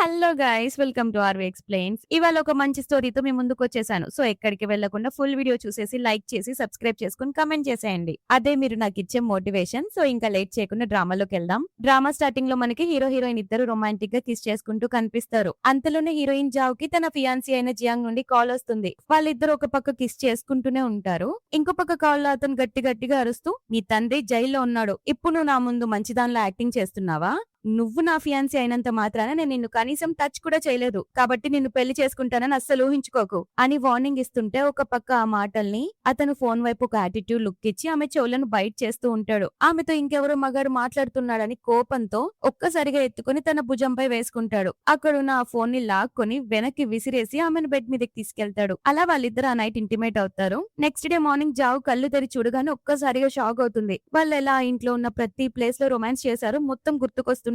Hello guys, welcome to RV Explains. ఇవాళ ఒక మంచి స్టోరీతో మీ ముందుకొచ్చేసాను. సో ఎక్కడికి వెళ్ళకుండా ఫుల్ వీడియో చూసేసి, లైక్ చేసి, సబ్స్క్రైబ్ చేసుకొని, కామెంట్ చేసేయండి. అదే మీరు నాకిచ్చే మోటివేషన్. సో ఇంకా లేట్ చేయకుండా డ్రామాలోకెళ్దాం. డ్రామా స్టార్టింగ్ లో మనకి హీరో, హీరోయిన్ ఇద్దరు రొమాంటిక్ గా కిస్ చేసుకుంటూ కనిపిస్తారు. అంతలోనే హీరోయిన్ జావ్‌కి తన ఫియాన్సీ అయిన జియాంగ్ నుండి కాల్ వస్తుంది. వాళ్ళిద్దరు ఒక పక్క కిస్ చేసుకుంటూనే ఉంటారు. ఇంకో పక్క కాల్లో అతను గట్టి గట్టిగా అరుస్తూ, నీ తండ్రి జైల్లో ఉన్నాడు. ఇప్పుడు నువ్వు నా ముందు మంచిదానిలా యాక్టింగ్ చేస్తున్నావా? నువ్వు నా ఫియాన్సీ అయినంత మాత్రాన నేను నిన్ను కనీసం టచ్ కూడా చేయలేదు. కాబట్టి నిన్ను పెళ్లి చేసుకుంటానని అస్సలు ఊహించుకోకు అని వార్నింగ్ ఇస్తుంటే, ఒక పక్క ఆ మాటల్ని అతను ఫోన్ వైపు ఒక యాటిట్యూడ్ లుక్ ఇచ్చి ఆమె చెవులను బైట్ చేస్తూ ఉంటాడు. ఆమెతో ఇంకెవరో మగాడు మాట్లాడుతున్నాడని కోపంతో ఒక్కసారిగా ఎత్తుకొని తన భుజంపై వేసుకుంటాడు. అక్కడున్న ఆ ఫోన్ ని లాక్కొని వెనక్కి విసిరేసి ఆమెను బెడ్ మీదకి తీసుకెళ్తాడు. అలా వాళ్ళిద్దరు ఆ నైట్ ఇంటిమేట్ అవుతారు. నెక్స్ట్ డే మార్నింగ్ జావ్ కళ్ళు తెరి చూడగానే ఒక్కసారిగా షాక్ అవుతుంది. వాళ్ళు ఎలా ఇంట్లో ఉన్న ప్రతి ప్లేస్ లో రొమాన్స్ చేశారు మొత్తం గుర్తుకొస్తుంది.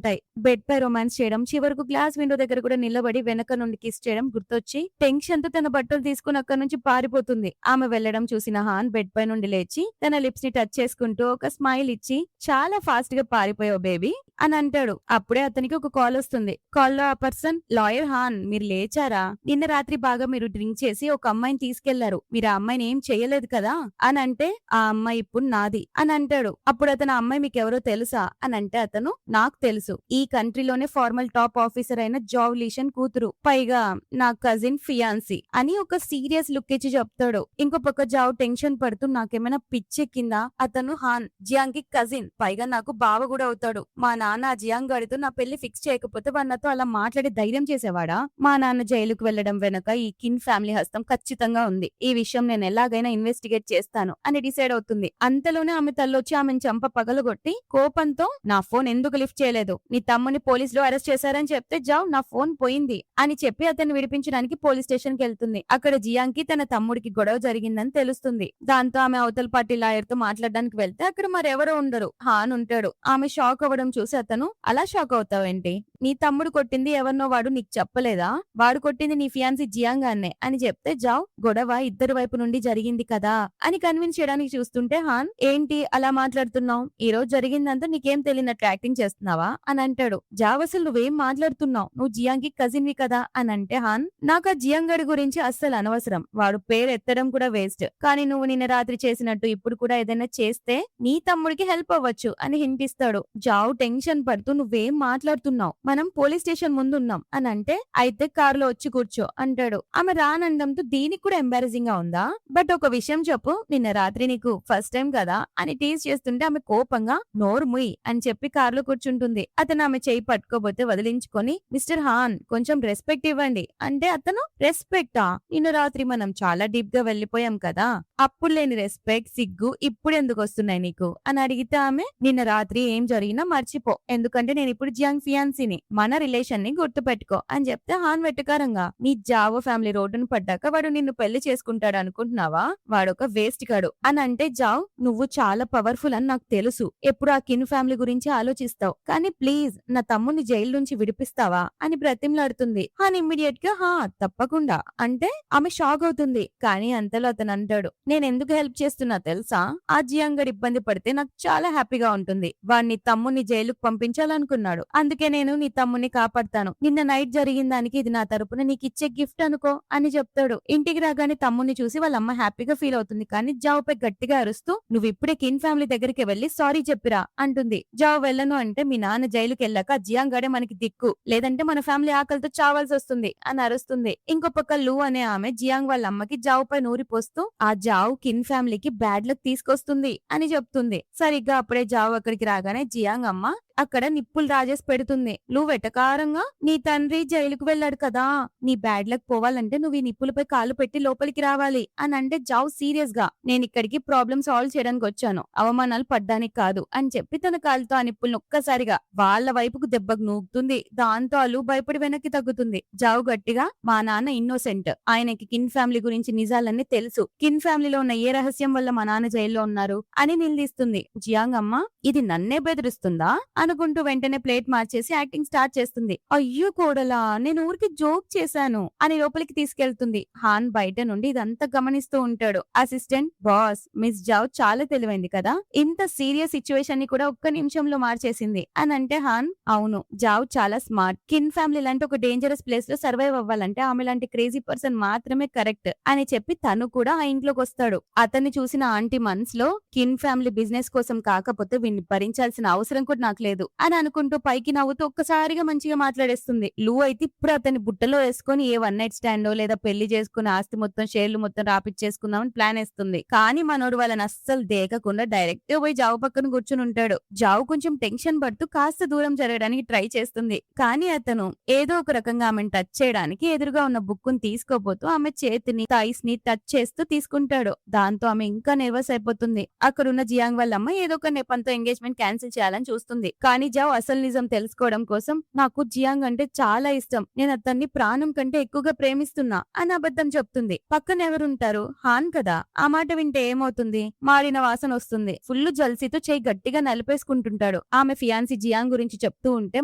బెడ్ పై రొమాన్స్ చేయడం, చివరకు గ్లాస్ విండో దగ్గర కూడా నిలబడి వెనక నుండి కిస్ చేయడం గుర్తొచ్చి టెన్షన్ తో తన బట్టలు తీసుకుని అక్కడి నుంచి పారిపోతుంది. ఆమె వెళ్లడం చూసిన హాన్ బెడ్ పై నుండి లేచి తన లిప్స్ ని టచ్ చేసుకుంటూ ఒక స్మైల్ ఇచ్చి, చాలా ఫాస్ట్ గా పారిపోయావు బేబీ అని అంటాడు. అప్పుడే అతనికి ఒక కాల్ వస్తుంది. కాల్ లో ఆ పర్సన్, లాయర్ హాన్, మీరు లేచారా? నిన్న రాత్రి బాగా మీరు డ్రింక్ చేసి ఒక అమ్మాయిని తీసుకెళ్లారు. మీరు ఆ అమ్మాయిని ఏం చేయలేదు కదా అని అంటే, ఆ అమ్మాయి ఇప్పుడు నాది అని అంటాడు. అప్పుడు అతను, ఆ అమ్మాయి మీకెవరో తెలుసా అని అంటే అతను, నాకు తెలుసు, ఈ కంట్రీలోనే ఫార్మల్ టాప్ ఆఫీసర్ అయిన జావ్ లీషన్ కూతురు, పైగా నా కజిన్ ఫియాన్సీ అని ఒక సీరియస్ లుక్ ఇచ్చి చెప్తాడు. ఇంకో పక్క జావ్ టెన్షన్ పడుతూ, నాకేమైనా పిచ్చెక్కిందా? అతను, హాన్ జియాంగ్ కి కజిన్, పైగా నాకు బావ కూడా అవుతాడు. మా నాన్న ఆ జియాంగ్ గాడితో నా పెళ్లి ఫిక్స్ చేయకపోతే వాడితో అలా మాట్లాడి ధైర్యం చేసేవాడా? మా నాన్న జైలుకు వెళ్లడం వెనక ఈ కిన్ ఫ్యామిలీ హస్తం ఖచ్చితంగా ఉంది. ఈ విషయం నేను ఎలాగైనా ఇన్వెస్టిగేట్ చేస్తాను అని డిసైడ్ అవుతుంది. అంతలోనే ఆమె తల్లొచ్చి ఆమెను చంప పగలగొట్టి కోపంతో, నా ఫోన్ ఎందుకు లిఫ్ట్ చేయలేదు? నీ తమ్ముని పోలీసులు అరెస్ట్ చేశారని చెప్తే జావ్ నా ఫోన్ పోయింది అని చెప్పి అతన్ని విడిపించడానికి పోలీస్ స్టేషన్ కి వెళ్తుంది. అక్కడ జియాంగ్ కి తన తమ్ముడికి గొడవ జరిగిందని తెలుస్తుంది. దాంతో ఆమె అవతల పార్టీ లాయర్ తో మాట్లాడడానికి వెళ్తే అక్కడ మరెవరో ఉండరు, హాన్ ఉంటాడు. ఆమె షాక్ అవ్వడం చూసి అతను, అలా షాక్ అవుతావేంటి? నీ తమ్ముడు కొట్టింది ఎవరినో వాడు నీకు చెప్పలేదా? వాడు కొట్టింది నీ ఫియాన్సీ జియాంగ్ అన్నే అని చెప్తే జావ్, గొడవ ఇద్దరు వైపు నుండి జరిగింది కదా అని కన్విన్స్ చేయడానికి చూస్తుంటే హాన్, ఏంటి అలా మాట్లాడుతున్నావు? ఈ రోజు జరిగిందంతా నీకేం తెలియనట్లు యాక్టింగ్ చేస్తున్నావా అని అంటాడు. జావ్, అసలు నువ్వేం మాట్లాడుతున్నావు? నువ్వు జియాంగ్ కి కజిన్ వి కదా అని అంటే హాన్, నాకు ఆ జియాంగ్ గడి గురించి అస్సలు అనవసరం. వాడు పేరు ఎత్తడం కూడా వేస్ట్. కానీ నువ్వు నిన్న రాత్రి చేసినట్టు ఇప్పుడు కూడా ఏదైనా చేస్తే నీ తమ్ముడికి హెల్ప్ అవ్వచ్చు అని హింట్ ఇస్తాడు. జావ్ టెన్షన్ పడుతూ, నువ్వేం మాట్లాడుతున్నావు? మనం పోలీస్ స్టేషన్ ముందు ఉన్నాం అని అంటే, అయితే కారులో వచ్చి కూర్చో అంటాడు. ఆమె రానండంతో దీనికి కూడా ఎంబారసింగ్ గా ఉందా? బట్ ఒక విషయం చెప్పు, నిన్న రాత్రి నీకు ఫస్ట్ టైం కదా అని టీజ్ చేస్తుంటే ఆమె కోపంగా, నోరు ముయ్ అని చెప్పి కారులో కూర్చుంటుంది. అతను ఆమె చేయి పట్టుకోబోతే వదిలించుకొని, మిస్టర్ హాన్ కొంచెం రెస్పెక్ట్ ఇవ్వండి అంటే అతను, రెస్పెక్టా? నిన్న రాత్రి మనం చాలా డీప్ గా వెళ్లిపోయాం కదా, అప్పుడు లేని రెస్పెక్ట్ సిగ్గు ఇప్పుడు ఎందుకు వస్తున్నాయి నీకు అని అడిగితే ఆమె, నిన్న రాత్రి ఏం జరిగినా మర్చిపో, ఎందుకంటే నేను ఇప్పుడు జియాంగ్ ఫియాన్సీని, మన రిలేషన్ ని గుర్తు పెట్టుకో అని చెప్తే హాన్ వెటకారంగా, నీ జావో ఫ్యామిలీ రోడ్డును పడ్డాక వాడు నిన్ను పెళ్లి చేసుకుంటాడు అనుకుంటున్నావా? వాడొక వేస్ట్ గాడు అని అంటే, జావ్ నువ్వు చాలా పవర్ఫుల్ అని నాకు తెలుసు, ఎప్పుడు ఆ కిన్ ఫ్యామిలీ గురించి ఆలోచిస్తావు, కానీ ప్లీజ్ నా తమ్ముని జైలు నుంచి విడిపిస్తావా అని బ్రతిమలాడుతుంది. హాన్ ఇమ్మీడియట్ గా, హా తప్పకుండా అంటే ఆమె షాక్ అవుతుంది. కానీ అంతలో అతను అంటాడు, నేను ఎందుకు హెల్ప్ చేస్తున్నా తెలుసా? ఆ జియాంగ్ గడ్ ఇబ్బంది పడితే నాకు చాలా హ్యాపీగా ఉంటుంది. వాడిని తమ్ముని జైలుకు పంపించాలనుకున్నాడు, అందుకే నేను నీ తమ్ముని కాపాడతాను. నిన్న నైట్ జరిగిన దానికి ఇది నా తరపున నీకు ఇచ్చే గిఫ్ట్ అనుకో అని చెప్తాడు. ఇంటికి రాగానే తమ్ముని చూసి వాళ్ళ అమ్మ హ్యాపీగా ఫీల్ అవుతుంది. కానీ జావ్ పై గట్టిగా అరుస్తూ, నువ్వు ఇప్పుడే కిన్ ఫ్యామిలీ దగ్గరికి వెళ్లి సారీ చెప్పిరా అంటుంది. జావ్ వెళ్ళను అంటే, మీ నాన్న జైలుకి వెళ్ళాక జియాంగ్ గడే మనకి దిక్కు, లేదంటే మన ఫ్యామిలీ ఆకలితో చావాల్సి వస్తుంది అని అరుస్తుంది. ఇంకో పక్క లూ అనే ఆమె జియాంగ్ వాళ్ళ అమ్మకి జావ్ పై నూరి పోస్తూ, ఆ జావ్ కిన్ ఫ్యామిలీకి బ్యాడ్ లక్ తీసుకొస్తుంది అని చెప్తుంది. సరిగ్గా అప్పుడే జావ్ అక్కడికి రాగానే జియాంగ్ అమ్మ అక్కడ నిప్పులు రాజేసి పెడుతుంది. నువ్వు వెటకారంగా, నీ తండ్రి జైలుకు వెళ్ళాడు కదా, నీ బ్యాడ్ లక్ పోవాలంటే నువ్వు ఈ నిప్పులపై కాలు పెట్టి లోపలికి రావాలి అని అంటే జావ్ సీరియస్ గా, నేను ఇక్కడికి ప్రాబ్లమ్ సాల్వ్ చేయడానికి వచ్చాను, అవమానాలు పడ్డానికి కాదు అని చెప్పి తన కాలుతో ఆ నిప్పుల్ని ఒక్కసారిగా వాళ్ళ వైపుకు దెబ్బకు నూకుతుంది. దాంతో అలు భయపడి వెనక్కి తగ్గుతుంది. జావ్ గట్టిగా, మా నాన్న ఇన్నోసెంట్, ఆయనకి కిన్ ఫ్యామిలీ గురించి నిజాలన్నీ తెలుసు, కిన్ ఫ్యామిలీలో ఉన్న ఏ రహస్యం వల్ల మా నాన్న జైల్లో ఉన్నారు అని నిలదీస్తుంది. జియాంగ్ అమ్మ, ఇది నన్నే బెదిరిస్తుందా అనుకుంటూ వెంటనే ప్లేట్ మార్చేసి యాక్టింగ్ స్టార్ట్ చేస్తుంది. అయ్యో కోడలా, నేను ఊరికి జోక్ చేశాను అని లోపలికి తీసుకెళ్తుంది. హాన్ బయట నుండి ఇదంతా గమనిస్తూ ఉంటాడు. అసిస్టెంట్, బాస్, మిస్ జావ్ చాలా తెలివైంది కదా, ఇంత సీరియస్ సిచ్యువేషన్ ని కూడా ఒక్క నిమిషంలో మార్చేసింది అని అంటే హాన్, అవును జావ్ చాలా స్మార్ట్. కిన్ ఫ్యామిలీ లాంటి ఒక డేంజరస్ ప్లేస్ లో సర్వైవ్ అవ్వాలంటే ఆమె లాంటి క్రేజీ పర్సన్ మాత్రమే కరెక్ట్ అని చెప్పి తను కూడా ఆ ఇంట్లోకి వస్తాడు. అతన్ని చూసిన ఆంటీ మనసులో, కిన్ ఫ్యామిలీ బిజినెస్ కోసం కాకపోతే వీడిని భరించాల్సిన అవసరం కూడా నాకు లేదు అని అనుకుంటూ పైకి నవ్వుతూ ఒక్కసారిగా మంచిగా మాట్లాడేస్తుంది. లూ అయితే ఇప్పుడు అతన్ని బుట్టలో వేసుకొని ఏ వన్ నైట్ స్టాండో లేదా పెళ్లి చేసుకుని ఆస్తి మొత్తం షేర్లు మొత్తం రాపిచ్చేసుకుందామని ప్లాన్ వేస్తుంది. కానీ మనోడు వాళ్ళని అస్సలు దేకకుండా డైరెక్ట్ పోయి జావు పక్కన కూర్చుని ఉంటాడు. జావు కొంచెం టెన్షన్ పడుతూ కాస్త దూరం జరగడానికి ట్రై చేస్తుంది. కానీ అతను ఏదో ఒక రకంగా ఆమెను టచ్ చేయడానికి ఎదురుగా ఉన్న బుక్కుని తీసుకోబోతూ ఆమె చేతిని, థైస్ ని టచ్ చేస్తూ తీసుకుంటాడు. దాంతో ఆమె ఇంకా నర్వస్ అయిపోతుంది. అక్కడున్న జియాంగ్ వాళ్ళ అమ్మ ఏదో ఒక నెపంతో ఎంగేజ్మెంట్ క్యాన్సిల్ చేయాలని చూస్తుంది. కానీ జావ్ అసలు నిజం తెలుసుకోవడం కోసం, నాకు జియాంగ్ అంటే చాలా ఇష్టం, నేను అతన్ని ప్రాణం కంటే ఎక్కువగా ప్రేమిస్తున్నా అని అబద్ధం చెప్తుంది. పక్కన ఎవరుంటారు? హాన్ కదా. ఆ మాట వింటే ఏమవుతుంది? మారిన వాసన వస్తుంది. ఫుల్ జల్సీతో చేయి గట్టిగా నలిపేసుకుంటుంటాడు. ఆమె ఫియాన్సీ జియాంగ్ గురించి చెప్తూ ఉంటే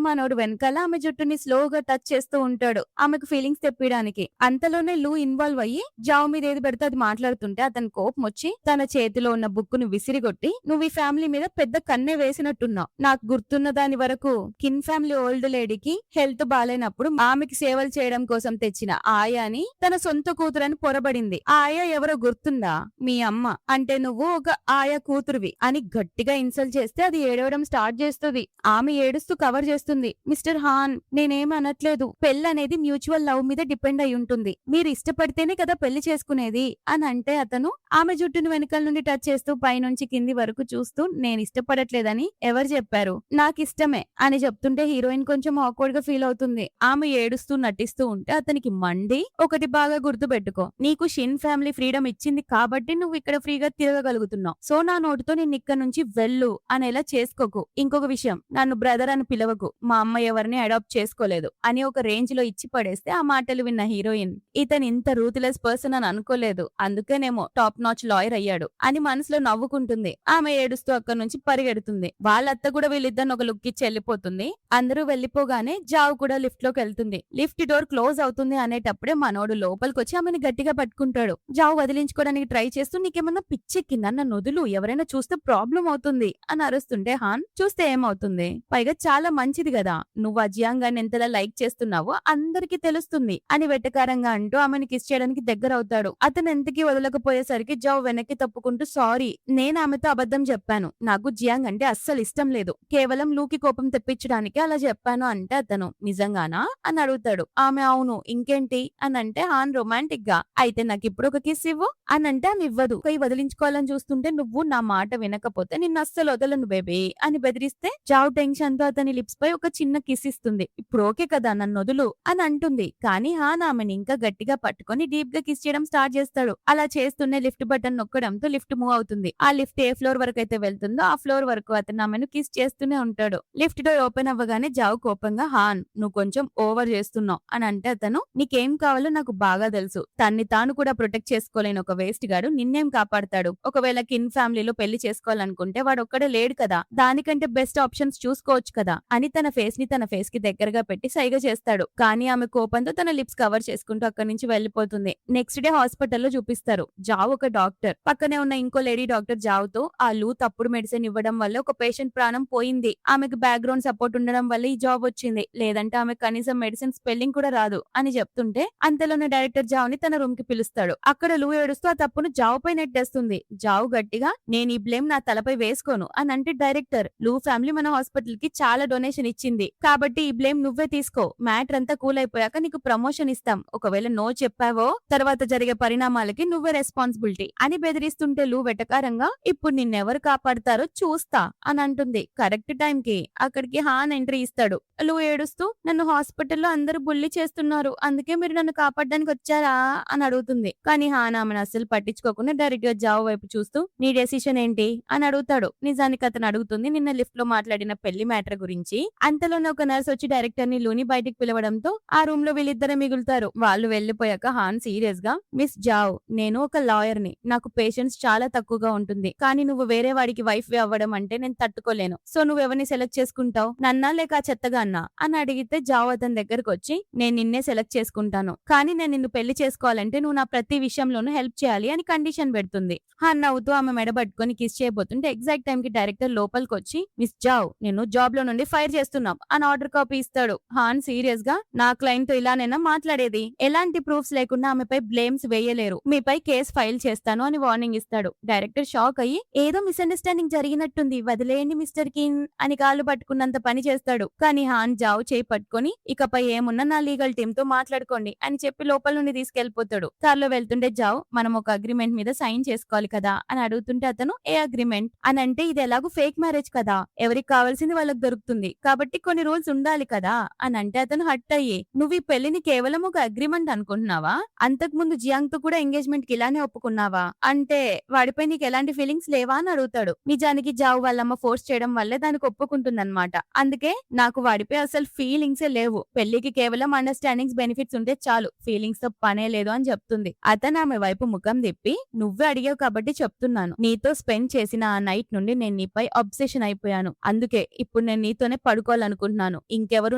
మనోడు వెనకాల ఆమె జుట్టుని స్లోగా టచ్ చేస్తూ ఉంటాడు ఆమెకు ఫీలింగ్స్ తెప్పియడానికి. అంతలోనే లూ ఇన్వాల్వ్ అయ్యి జావ్ మీద ఏది పెడితే అది మాట్లాడుతుంటే అతని కోపం వచ్చి తన చేతిలో ఉన్న బుక్కును విసిరిగొట్టి, నువ్వు ఈ ఫ్యామిలీ మీద పెద్ద కన్నే వేసినట్టున్నావు. నాకు గుర్తున్న దాని వరకు కిన్ ఫ్యామిలీ ఓల్డ్ లేడీకి హెల్త్ బాలేనప్పుడు ఆమెకి సేవలు చేయడం కోసం తెచ్చిన ఆయాని తన సొంత కూతురని పొరబడింది. ఆ ఆయా ఎవరో గుర్తుందా? మీ అమ్మ. అంటే నువ్వు ఒక ఆయా కూతురువి అని గట్టిగా ఇన్సల్ట్ చేస్తే అది ఏడవడం స్టార్ట్ చేస్తుంది. ఆమె ఏడుస్తూ కవర్ చేస్తుంది. మిస్టర్ హాన్, నేనేం అనట్లేదు. పెళ్ళనేది మ్యూచువల్ లవ్ మీద డిపెండ్ అయి ఉంటుంది. మీరు ఇష్టపడితేనే కదా పెళ్లి చేసుకునేది అని అంటే అతను ఆమె జుట్టును వెనకాల నుండి టచ్ చేస్తూ పైనుంచి కింది వరకు చూస్తూ, నేను ఇష్టపడట్లేదని ఎవరు చెప్పారు? నాకు ఇష్టమే అని చెప్తుంటే హీరోయిన్ కొంచెం ఆక్వర్డ్ గా ఫీల్ అవుతుంది. ఆమె ఏడుస్తూ నటిస్తూ ఉంటే అతనికి మండి, ఒకటి బాగా గుర్తు పెట్టుకో, నీకు షిన్ ఫ్యామిలీ ఫ్రీడమ్ ఇచ్చింది కాబట్టి నువ్వు ఇక్కడ ఫ్రీగా తిరగగలుగుతున్నావు. సో నా నోటితో నేను ఇక్కడ నుంచి వెళ్ళు అనేలా చేసుకోకు. ఇంకొక విషయం, నన్ను బ్రదర్ అని పిలవకు. మా అమ్మ ఎవరిని అడాప్ట్ చేసుకోలేదు అని ఒక రేంజ్ లో ఇచ్చి పడేస్తే ఆ మాటలు విన్న హీరోయిన్, ఇతను ఇంత రూత్లెస్ పర్సన్ అని అనుకోలేదు, అందుకేనేమో టాప్ నాచ్ లాయర్ అయ్యాడు అని మనసులో నవ్వుకుంటుంది. ఆమె ఏడుస్తూ అక్కడి నుంచి పరిగెడుతుంది. వాళ్ళత్త కూడా వీళ్ళిద్దరిని ఒక లుక్ ఇచ్చి వెళ్ళిపోతుంది. అందరూ వెళ్లిపోగానే జావ్ కూడా లిఫ్ట్ లోకి వెళ్తుంది. లిఫ్ట్ డోర్ క్లోజ్ అవుతుంది అనేటప్పుడే మనోడు లోపలికి వచ్చి ఆమెను గట్టిగా పట్టుకుంటాడు. జావ్ వదిలించుకోవడానికి ట్రై చేస్తూ, నీకేమన్నా పిచ్చెక్కిందా, నన్ను వదులు, ఎవరైనా చూస్తే ప్రాబ్లం అవుతుంది అని అరుస్తుంటే హాన్, చూస్తే ఏమవుతుంది, పైగా చాలా మంచిది కదా, నువ్వు ఆ జియాంగాన్ని ఎంతలా లైక్ చేస్తున్నావో అందరికి తెలుస్తుంది అని వెటకారంగా అంటూ ఆమెను కిస్ చేయడానికి దగ్గర అవుతాడు. అతను ఎంతకీ వదలకపోయేసరికి జావ్ వెనక్కి తప్పుకుంటూ, సారీ, నేను ఆమెతో అబద్ధం చెప్పాను, నాకు జియాంగ్ అంటే అస్సలు ఇష్టం లేదు, కేవలం లూకి కోపం తెప్పించడానికి అలా చెప్పాను అంటే అతను, నిజంగానా అని అడుగుతాడు. ఆమె అవును, ఇంకేంటి అని అంటే హాన్ రొమాంటిక్ గా, అయితే నాకు ఇప్పుడు ఒక కిస్ ఇవ్వు అని అంటే ఆమె ఇవ్వదు. కై వదిలించుకోవాలని చూస్తుంటే, నువ్వు నా మాట వినకపోతే నిన్ను అస్సలు వదలను బేబీ అని బెదిరిస్తే జావ్ టెన్షన్ తో అతని లిప్స్ పై ఒక చిన్న కిస్ ఇస్తుంది. ఇప్పుడు ఓకే కదా, నన్ను వదులు అని అంటుంది. కానీ హాన్ ఆమెను ఇంకా గట్టిగా పట్టుకొని డీప్ గా కిస్ చేయడం స్టార్ట్ చేస్తాడు. అలా చేస్తూనే లిఫ్ట్ బటన్ నొక్కడంతో లిఫ్ట్ మూవ్ అవుతుంది. ఆ లిఫ్ట్ ఏ ఫ్లోర్ వరకు అయితే వెళ్తుందో ఆ ఫ్లోర్ వరకు అతను ఆమెను కిస్ చేస్తూనే ఉంటాడు. లిఫ్ట్ డోర్ ఓపెన్ అవ్వగానే జావ్ కోపంగా, హాన్ నువ్వు కొంచెం ఓవర్ చేస్తున్నావు అని అంటే అతను, నీకేం కావాలో నాకు బాగా తెలుసు, తన్ని తాను కూడా ప్రొటెక్ట్ చేసుకోలేని ఒక వేస్ట్ గాడు నిన్నేం కాపాడతాడు, ఒకవేళ కిన్ ఫ్యామిలీలో పెళ్లి చేసుకోవాలనుకుంటే వాడు ఒక్కడే లేడు కదా, దానికంటే బెస్ట్ ఆప్షన్స్ చూసుకోవచ్చు కదా అని తన ఫేస్ ని తన ఫేస్ కి దగ్గరగా పెట్టి సైగ చేస్తాడు. కానీ ఆమె కోపంతో తన లిప్స్ కవర్ చేసుకుంటూ అక్కడి నుంచి వెళ్లిపోతుంది. నెక్స్ట్ డే హాస్పిటల్లో చూపిస్తారు. జావ్ ఒక డాక్టర్, పక్కనే ఉన్న ఇంకో లేడీ డాక్టర్ జావ్ తో, ఆ లూ తప్పుడు మెడిసిన్ ఇవ్వడం వల్ల ఒక పేషెంట్ ప్రాణం పోయింది, ఆమెకు బ్యాక్గ్రౌండ్ సపోర్ట్ ఉండడం వల్ల ఈ జాబ్ వచ్చింది, లేదంటే ఆమె కనీసం మెడిసిన్ స్పెల్లింగ్ కూడా రాదు అని చెప్తుంటే అంతలోనే డైరెక్టర్ జావ్ ని తన రూమ్ కి పిలుస్తాడు. అక్కడ లూ ఏడుస్తూ ఆ తప్పును జావ్ పై నెట్టేస్తుంది. జావ్ గట్టిగా, నేను ఈ బ్లేమ్ నా తలపై వేసుకోను అని అంటే డైరెక్టర్, లూ ఫ్యామిలీ మన హాస్పిటల్ కి చాలా డొనేషన్ ఇచ్చింది కాబట్టి ఈ బ్లేమ్ నువ్వే తీసుకో, మ్యాటర్ అంతా కూల్ అయిపోయాక నీకు ప్రమోషన్ ఇస్తాం, ఒకవేళ నో చెప్పావో తర్వాత జరిగే పరిణామాలకి నువ్వే రెస్పాన్సిబిలిటీ అని బెదిరిస్తుంటే లూ వెటకారంగా, ఇప్పుడు నిన్నెవరు కాపాడతారో చూస్తా అని అంటుంది. కరెక్ట్ టైం కి అక్కడికి హాన్ ఎంట్రీ ఇస్తాడు. లూ ఏడుస్తూ, నన్ను హాస్పిటల్లో అందరూ బుల్లి చేస్తున్నారు, అందుకే మీరు నన్ను కాపాడడానికి వచ్చారా అని అడుగుతుంది. కానీ హాన్ ఆమెను అస్సలు పట్టించుకోకుండా డైరెక్ట్ గా జావ్ వైపు చూస్తూ, నీ డెసిషన్ ఏంటి అని అడుగుతాడు. నిజానికి అతను అడుగుతుంది నిన్న లిఫ్ట్ లో మాట్లాడిన పెళ్లి మ్యాటర్ గురించి. అంతలోనే ఒక నర్స్ వచ్చి డైరెక్టర్ ని లూని బయటికి పిలవడంతో ఆ రూమ్ లో వీళ్ళిద్దరే మిగులుతారు. వాళ్ళు వెళ్లిపోయాక హాన్ సీరియస్ గా, మిస్ జావ్, నేను ఒక లాయర్ ని, నాకు పేషెన్స్ చాలా తక్కువగా ఉంటుంది, కానీ నువ్వు వేరే వాడికి వైఫ్ అవ్వడం అంటే నేను తట్టుకోలేను, సో నువ్వు నువ్వెవరిని సెలెక్ట్ చేసుకుంటావు, నన్నా లేక ఆ చెత్తగాన్నా అని అడిగితే జావ్ అతని దగ్గరకు వచ్చి నేను నిన్నే సెలెక్ట్ చేసుకుంటాను, కానీ నేను నిన్ను పెళ్లి చేసుకోవాలంటే నువ్వు నా ప్రతి విషయంలోనూ హెల్ప్ చేయాలి అని కండిషన్ పెడుతుంది. హాన్ నవ్వుతూ ఆమె మెడ పట్టుకొని కిస్ చేయబోతుంటే ఎగ్జాక్ట్ టైం కి డైరెక్టర్ లోపలికి వచ్చి మిస్ జావ్ నేను జాబ్ లో నుండి ఫైర్ చేస్తున్నాం అని ఆర్డర్ కాపీ ఇస్తాడు. హాన్ సీరియస్ గా నా క్లయింట్ తో ఇలానైనా మాట్లాడేది, ఎలాంటి ప్రూఫ్స్ లేకుండా ఆమెపై బ్లేమ్స్ వేయలేరు, మీపై కేసు ఫైల్ చేస్తాను అని వార్నింగ్ ఇస్తాడు. డైరెక్టర్ షాక్ అయ్యి ఏదో మిస్అండర్స్టాండింగ్ జరిగినట్టుంది, వదిలేయండి మిస్టర్ కిన్ అని కాళ్ళు పట్టుకున్నంత పని చేస్తాడు. కానీ హాన్ జావ్ చేయి పట్టుకొని ఇకపై ఏమున్నా నా లీగల్ టీమ్ తో మాట్లాడుకోండి అని చెప్పి లోపల నుండి తీసుకెళ్లిపోతాడు. కార్లో వెళ్తుంటే జావ్ మనం ఒక అగ్రిమెంట్ మీద సైన్ చేసుకోవాలి కదా అని అడుగుతుంటే అతను ఏ అగ్రిమెంట్ అని అంటే ఇది ఎలాగో ఫేక్ మ్యారేజ్ కదా, ఎవరికి కావాల్సింది వాళ్ళకి దొరుకుతుంది కాబట్టి కొన్ని రూల్స్ ఉండాలి కదా అని అంటే అతను హట్ అయ్యి నువ్వు ఈ పెళ్లిని కేవలం ఒక అగ్రిమెంట్ అనుకుంటున్నావా, అంతకు ముందు జియాంగ్ తో కూడా ఎంగేజ్మెంట్ కి ఇలానే ఒప్పుకున్నావా, అంటే వాడిపై నీకు ఎలాంటి ఫీలింగ్స్ లేవా అని అడుగుతాడు. నిజానికి జావ్ వాళ్ళమ్మ ఫోర్స్ చేయడం వల్లే దానికి ఒప్పుకుంటుందన్నమాట. అందుకే నాకు వాడిపై అసలు ఫీలింగ్సే లేవు, పెళ్లికి కేవలం అండర్స్టాండింగ్స్ బెనిఫిట్స్ ఉంటే చాలు, ఫీలింగ్స్ తో పనే లేదు అని చెప్తుంది. అతను ఆమె వైపు ముఖం తిప్పి నువ్వే అడిగావు కాబట్టి చెప్తున్నాను, నీతో స్పెండ్ చేసిన ఆ నైట్ నుండి నేను నీపై అబ్సెషన్ అయిపోయాను, అందుకే ఇప్పుడు నేను నీతోనే పడుకోవాలనుకుంటున్నాను, ఇంకెవరూ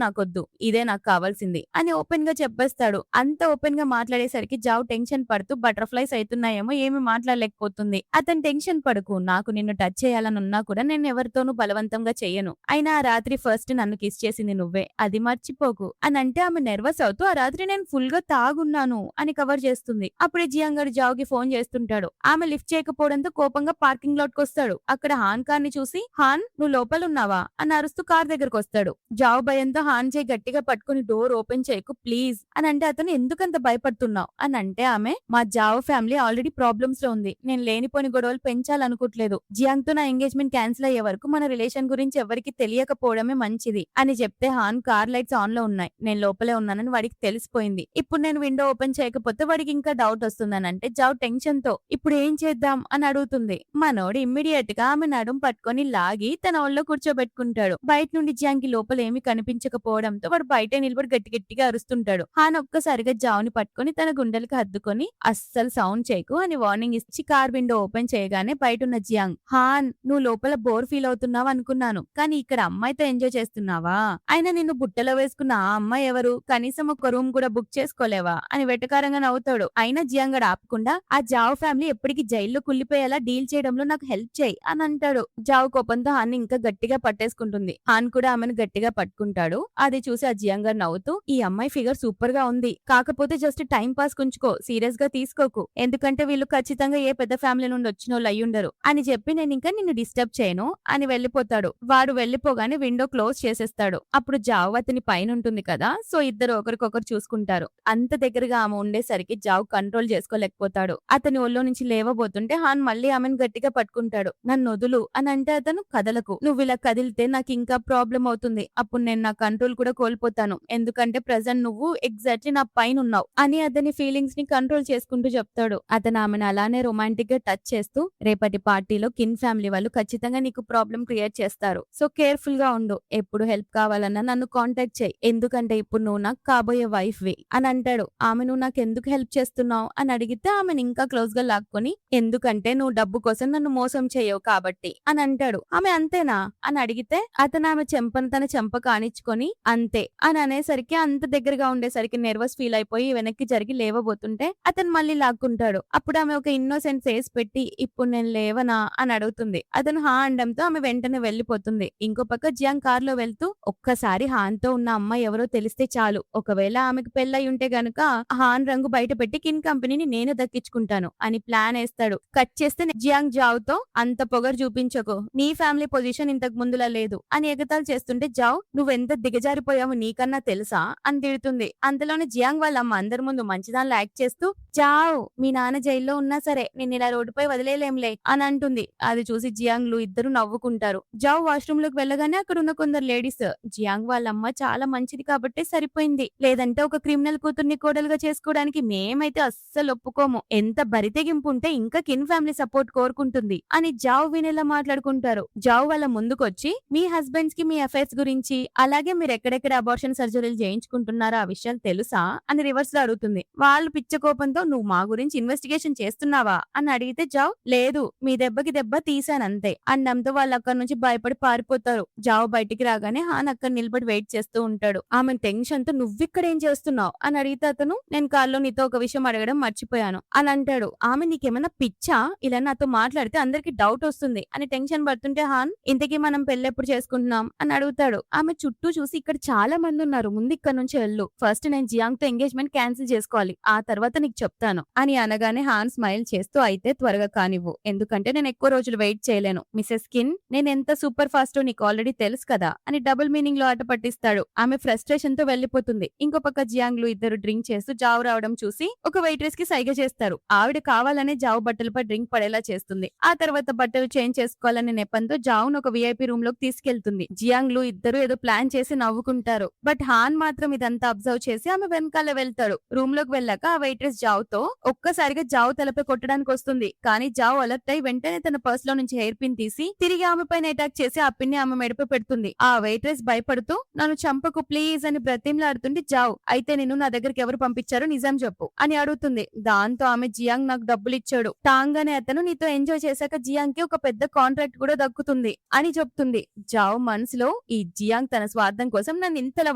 నాకొద్దు, ఇదే నాకు కావాల్సింది అని ఓపెన్ గా చెప్పేస్తాడు. అంత ఓపెన్ గా మాట్లాడేసరికి జావ్ టెన్షన్ పడుతూ బటర్ఫ్లైస్ అవుతున్నాయేమో ఏమి మాట్లాడలేకపోతుంది. అతను టెన్షన్ పడుకు, నాకు నిన్ను టచ్ చేయాలని ఉన్నా కూడా నేను ఎవరితోనూ బలవంతంగా చెయ్యను, అయినా ఆ రాత్రి ఫస్ట్ నన్ను కిస్ చేసింది నువ్వే, అది మర్చిపోకు అని అంటే ఆమె నర్వస్ అవుతూ ఆ రాత్రి నేను ఫుల్ గా తాగున్నాను అని కవర్ చేస్తుంది. అప్పుడే జియాంగ్ గారు జావ్ కి ఫోన్ చేస్తుంటాడు. ఆమె లిఫ్ట్ చేయకపోవడంతో కోపంగా పార్కింగ్ లాట్ కు వస్తాడు. అక్కడ హాన్ కార్ ని చూసి హాన్ నువ్వు లోపల ఉన్నావా అని అరుస్తూ కార్ దగ్గరకు వస్తాడు. జావ్ భయంతో హాన్ చేయి గట్టిగా పట్టుకుని డోర్ ఓపెన్ చేయకు ప్లీజ్ అని అంటే అతను ఎందుకంత భయపడుతున్నావు అని అంటే ఆమె మా జావ్ ఫ్యామిలీ ఆల్రెడీ ప్రాబ్లమ్స్ లో ఉంది, నేను లేనిపోని గొడవలు పెంచాలనుకోవట్లేదు, జియాంగ్ తో నా ఎంగేజ్మెంట్ క్యాన్సిల్ అయ్యే వరకు మన రిలేషన్ గురించి ఎవరికి తెలియకపోవడమే మంచిది అని చెప్తే హాన్ కార్ లైట్స్ ఆన్ లో ఉన్నాయి, నేను లోపలే ఉన్నానని వాడికి తెలిసిపోయింది, ఇప్పుడు నేను విండో ఓపెన్ చేయకపోతే వాడికి ఇంకా డౌట్ వస్తుందని అంటే జావ్ టెన్షన్ తో ఇప్పుడు ఏం చేద్దాం అని అడుగుతుంది. మనోడు ఇమ్మీడియట్ గా ఆమె నడుం పట్టుకొని లాగి తన ఒళ్ళో కూర్చోబెట్టుకుంటాడు. బయట నుండి జియాంగ్ కి లోపల ఏమీ కనిపించకపోవడంతో వాడు బయట నిలబడి గట్టి గట్టిగా అరుస్తుంటాడు. హాన్ ఒక్కసారిగా జావ్ ని పట్టుకొని తన గుండెలకు హద్దుకొని అస్సలు సౌండ్ చేయకు అని వార్నింగ్ ఇచ్చి కార్ విండో ఓపెన్ చేయగానే బయట ఉన్న జియాంగ్ హాన్ నువ్వు లోపల బోర్ ఫీల్ అవుతున్నావు అనుకున్నాను, కానీ ఇక్కడ అమ్మాయితో ఎంజాయ్ చేస్తున్నావా, అయినా నిన్ను బుట్టలో వేసుకున్న ఆ అమ్మాయి ఎవరు, కనీసం ఒక రూమ్ కూడా బుక్ చేసుకోలేవా అని వెటకారంగా నవ్వుతాడు. అయినా జియాంగడ్ ఆపకుండా ఆ జావ్ ఫ్యామిలీ ఎప్పటికీ జైల్లో కుళ్ళిపోయేలా డీల్ చేయడంలో నాకు హెల్ప్ చేయి అని అంటాడు. జావ్ కోపంతో హాన్ ఇంకా గట్టిగా పట్టేసుకుంటుంది. హాన్ కూడా ఆమెను గట్టిగా పట్టుకుంటాడు. అది చూసి ఆ జియాంగడ్ నవ్వుతూ ఈ అమ్మాయి ఫిగర్ సూపర్ గా ఉంది, కాకపోతే జస్ట్ టైం పాస్ కుంచుకో, సీరియస్ గా తీసుకోకు, ఎందుకంటే వీళ్ళు ఖచ్చితంగా ఏ పెద్ద ఫ్యామిలీ నుండి వచ్చిన వాళ్ళు అయ్యుండరు అని చెప్పి నేను ఇంకా నిన్ను డిస్టర్బ్ చేయను అని వెళ్ళిపోతాడు. వాడు వెళ్ళిపోగానే విండో క్లోజ్ చేసేస్తాడు. అప్పుడు జావ్ అతని పైన ఉంటుంది కదా, సో ఇద్దరు ఒకరికొకరు చూసుకుంటారు. అంత దగ్గరగా ఆమె ఉండేసరికి జావ్ కంట్రోల్ చేసుకోలేకపోతాడు. అతని ఒళ్ళో నుంచి లేవబోతుంటే హాన్ మళ్ళీ ఆమెను గట్టిగా పట్టుకుంటాడు. నన్ను వదులు అని అంటే అతను కదలకు, నువ్వు ఇలా కదిలితే నాకు ఇంకా ప్రాబ్లం అవుతుంది, అప్పుడు నేను నా కంట్రోల్ కూడా కోల్పోతాను, ఎందుకంటే ప్రెజెంట్ నువ్వు ఎగ్జాక్ట్లీ నా పైన ఉన్నావు అని అతని ఫీలింగ్స్ ని కంట్రోల్ చేసుకుంటూ చెప్తాడు. అతను ఆమెను అలానే రొమాంటిక్ గా టచ్ చేస్తూ రేపటి పార్టీలో కిన్ ఫ్యామిలీ వాళ్ళు ఖచ్చితంగా నీకు ప్రాబ్లం క్రియేట్ చేస్తారు, సో కేర్ఫుల్ గా ఉండు, ఎప్పుడు హెల్ప్ కావాలన్నా నన్ను కాంటాక్ట్ చేయి, ఎందుకంటే ఇప్పుడు నువ్వు నాకు కాబోయే వైఫ్ వి అని అంటాడు. ఆమె నువ్వు నాకు ఎందుకు హెల్ప్ చేస్తున్నావు అని అడిగితే ఆమెను ఇంకా క్లోజ్ గా లాక్కొని ఎందుకంటే నువ్వు డబ్బు కోసం నన్ను మోసం చేయవు కాబట్టి అని అంటాడు. ఆమె అంతేనా అని అడిగితే అతను ఆమె చెంపను తన చెంప కానిచ్చుకొని అంతే అని అనేసరికి అంత దగ్గరగా ఉండేసరికి నర్వస్ ఫీల్ అయిపోయి వెనక్కి జరిగి లేవబోతుంటే అతను మళ్ళీ లాక్కుంటాడు. అప్పుడు ఆమె ఒక ఇన్నోసెంట్ ఫేస్ పెట్టి ఇప్పుడు నేను లేవనా అని అడుగుతుంది. అతను హా అనడంతో ఆమె వెంటనే వెళ్లిపోతుంది. ఇంకో పక్క జియాంగ్ కార్ లో వెళ్తూ ఒక్కసారి హాన్ తో ఉన్న అమ్మాయి ఎవరో తెలిస్తే చాలు, ఒకవేళ ఆమెకు పెళ్ళై ఉంటే గనుక హాన్ రంగు బయట పెట్టి కిన్ కంపెనీని నేను దక్కించుకుంటాను అని ప్లాన్ వేస్తాడు. కట్ చేస్తే జియాంగ్ జావ్ తో అంత పొగరు చూపించకు, నీ ఫ్యామిలీ పొజిషన్ ఇంతకు ముందులా లేదు అని ఎగతాలు చేస్తుంటే జావ్ నువ్వెంత దిగజారిపోయావు నీకన్నా తెలుసా అని తిడుతుంది. అంతలోనే జియాంగ్ వాళ్ళ అమ్మ అందరి ముందు మంచిదానిలో యాక్ట్ చేస్తూ జావ్ మీ నాన్న జైల్లో ఉన్నా సరే నేను ఇలా రోడ్డుపై వదిలేలేంలే అని అంటుంది. అది చూసి జియాంగ్ లు ఇద్దరు నవ్వుకుంటారు. జావ్ వాష్రూమ్ లోకి వెళ్ళగానే అక్కడ ఉన్న కొందరు లేడీస్ జియాంగ్ వాళ్ళ అమ్మ చాలా మంచిది కాబట్టి సరిపోయింది, లేదంటే ఒక క్రిమినల్ కూతుర్ని కోడలుగా చేసుకోవడానికి మేమైతే అస్సలు ఒప్పుకోము, ఎంత బరితెగింపు ఉంటే ఇంకా కిన్ ఫ్యామిలీ సపోర్ట్ కోరుకుంటుంది అని జావ్ వినేలా మాట్లాడుకుంటారు. జావ్ వాళ్ళ ముందుకొచ్చి మీ హస్బెండ్స్ కి మీ అఫైర్స్ గురించి అలాగే మీరు ఎక్కడెక్కడ అబార్షన్ సర్జరీలు చేయించుకుంటున్నారో ఆ విషయాలు తెలుసా అని రివర్స్ లో అడుగుతుంది. వాళ్ళు పిచ్చ కోపంతో నువ్వు మా గురించి ఇన్వెస్టిగేషన్ చేస్తున్నావా అని అడిగితే జావ్ లేదు మీ దెబ్బకి దెబ్బ తీసానంతే అనడంతో వాళ్ళు అక్కడి నుంచి భయపడి భయపడి పారిపోతారు. జావ్ బయటికి రాగానే హాన్ అక్కడ నిలబడి వెయిట్ చేస్తూ ఉంటాడు. ఆమె టెన్షన్ తో నువ్విక్కడేం చేస్తున్నావు అని అడిగితే అతను నేను కాల్లో నీతో ఒక విషయం అడగడం మర్చిపోయాను అని అంటాడు. ఆమె నీకేమైనా పిచ్చా ఇలా నాతో మాట్లాడితే అందరికి డౌట్ వస్తుంది అని టెన్షన్ పడుతుంటే హాన్ ఇంతకీ మనం పెళ్ళెప్పుడు చేసుకుంటున్నాం అని అడుగుతాడు. ఆమె చుట్టూ చూసి ఇక్కడ చాలా మంది ఉన్నారు, ముందు ఇక్కడ నుంచి వెళ్ళు, ఫస్ట్ నేను జియాంగ్ తో ఎంగేజ్మెంట్ క్యాన్సిల్ చేసుకోవాలి, ఆ తర్వాత నీకు చెప్తాను అని అనగానే హాన్ స్మైల్ చేస్తూ అయితే త్వరగా కానివ్వు, ఎందుకంటే నేను ఎక్కువ రోజులు వెయిట్ చేయలేను మిసెస్ కిన్, నేను ఎంత సూపర్ ఫాస్టో నీకు ఆల్రెడీ తెలుసు కదా అని డబుల్ మీనింగ్ లో ఆట పట్టిస్తాడు. ఆమె ఫ్రస్ట్రేషన్ తో వెళ్లిపోతుంది. ఇంకో పక్క జియాంగ్ లు ఇద్దరు డ్రింక్ చేస్తూ జావ్ రావడం చూసి ఒక వెయిట్రెస్ కి సైగ చేస్తారు. ఆవిడ కావాలనే జావ్ బట్టలపై డ్రింక్ పడేలా చేస్తుంది. ఆ తర్వాత బట్టలు చేంజ్ చేసుకోవాలనే నెపంతో జావ్ ను ఒక విఐపి రూమ్ లోకి తీసుకెళ్తుంది. జియాంగ్ లు ఇద్దరు ఏదో ప్లాన్ చేసి నవ్వుకుంటారు. బట్ హాన్ మాత్రం ఇదంతా అబ్జర్వ్ చేసి ఆమె వెనకాల వెళ్తాడు. రూమ్ లోకి వెళ్ళాక ఆ వెయిట్రెస్ జావ్ తో ఒక్కసారిగా జావ్ తలపై కొట్టడానికి వస్తుంది. కానీ జావ్ అలర్ట్ అయి వెంటనే తన పర్స్ లో నుంచి హెయిర్ పిన్ తీసి తిరిగి ఆమె పైన అటాక్ చేసి ఆ పిన్ని ఆమె మెడపై పెడుతుంది. ఆ వెయిట్రెస్ భయపడుతూ నన్ను చంపకు ప్లీజ్ అని బ్రతిమలాడుతుంటే జావ్ అయితే నిన్ను నా దగ్గరికి ఎవరు పంపించారో నిజం చెప్పు అని అడుగుతుంది. దాంతో ఆమె జియాంగ్ నాకు డబ్బులు ఇచ్చాడు, టాంగ్ అనే అతను నీతో ఎంజాయ్ చేశాక జియాంగ్ కి ఒక పెద్ద కాంట్రాక్ట్ కూడా దక్కుతుంది అని చెప్తుంది. జావ్ మనసులో ఈ జియాంగ్ తన స్వార్థం కోసం నన్ను ఇంతలా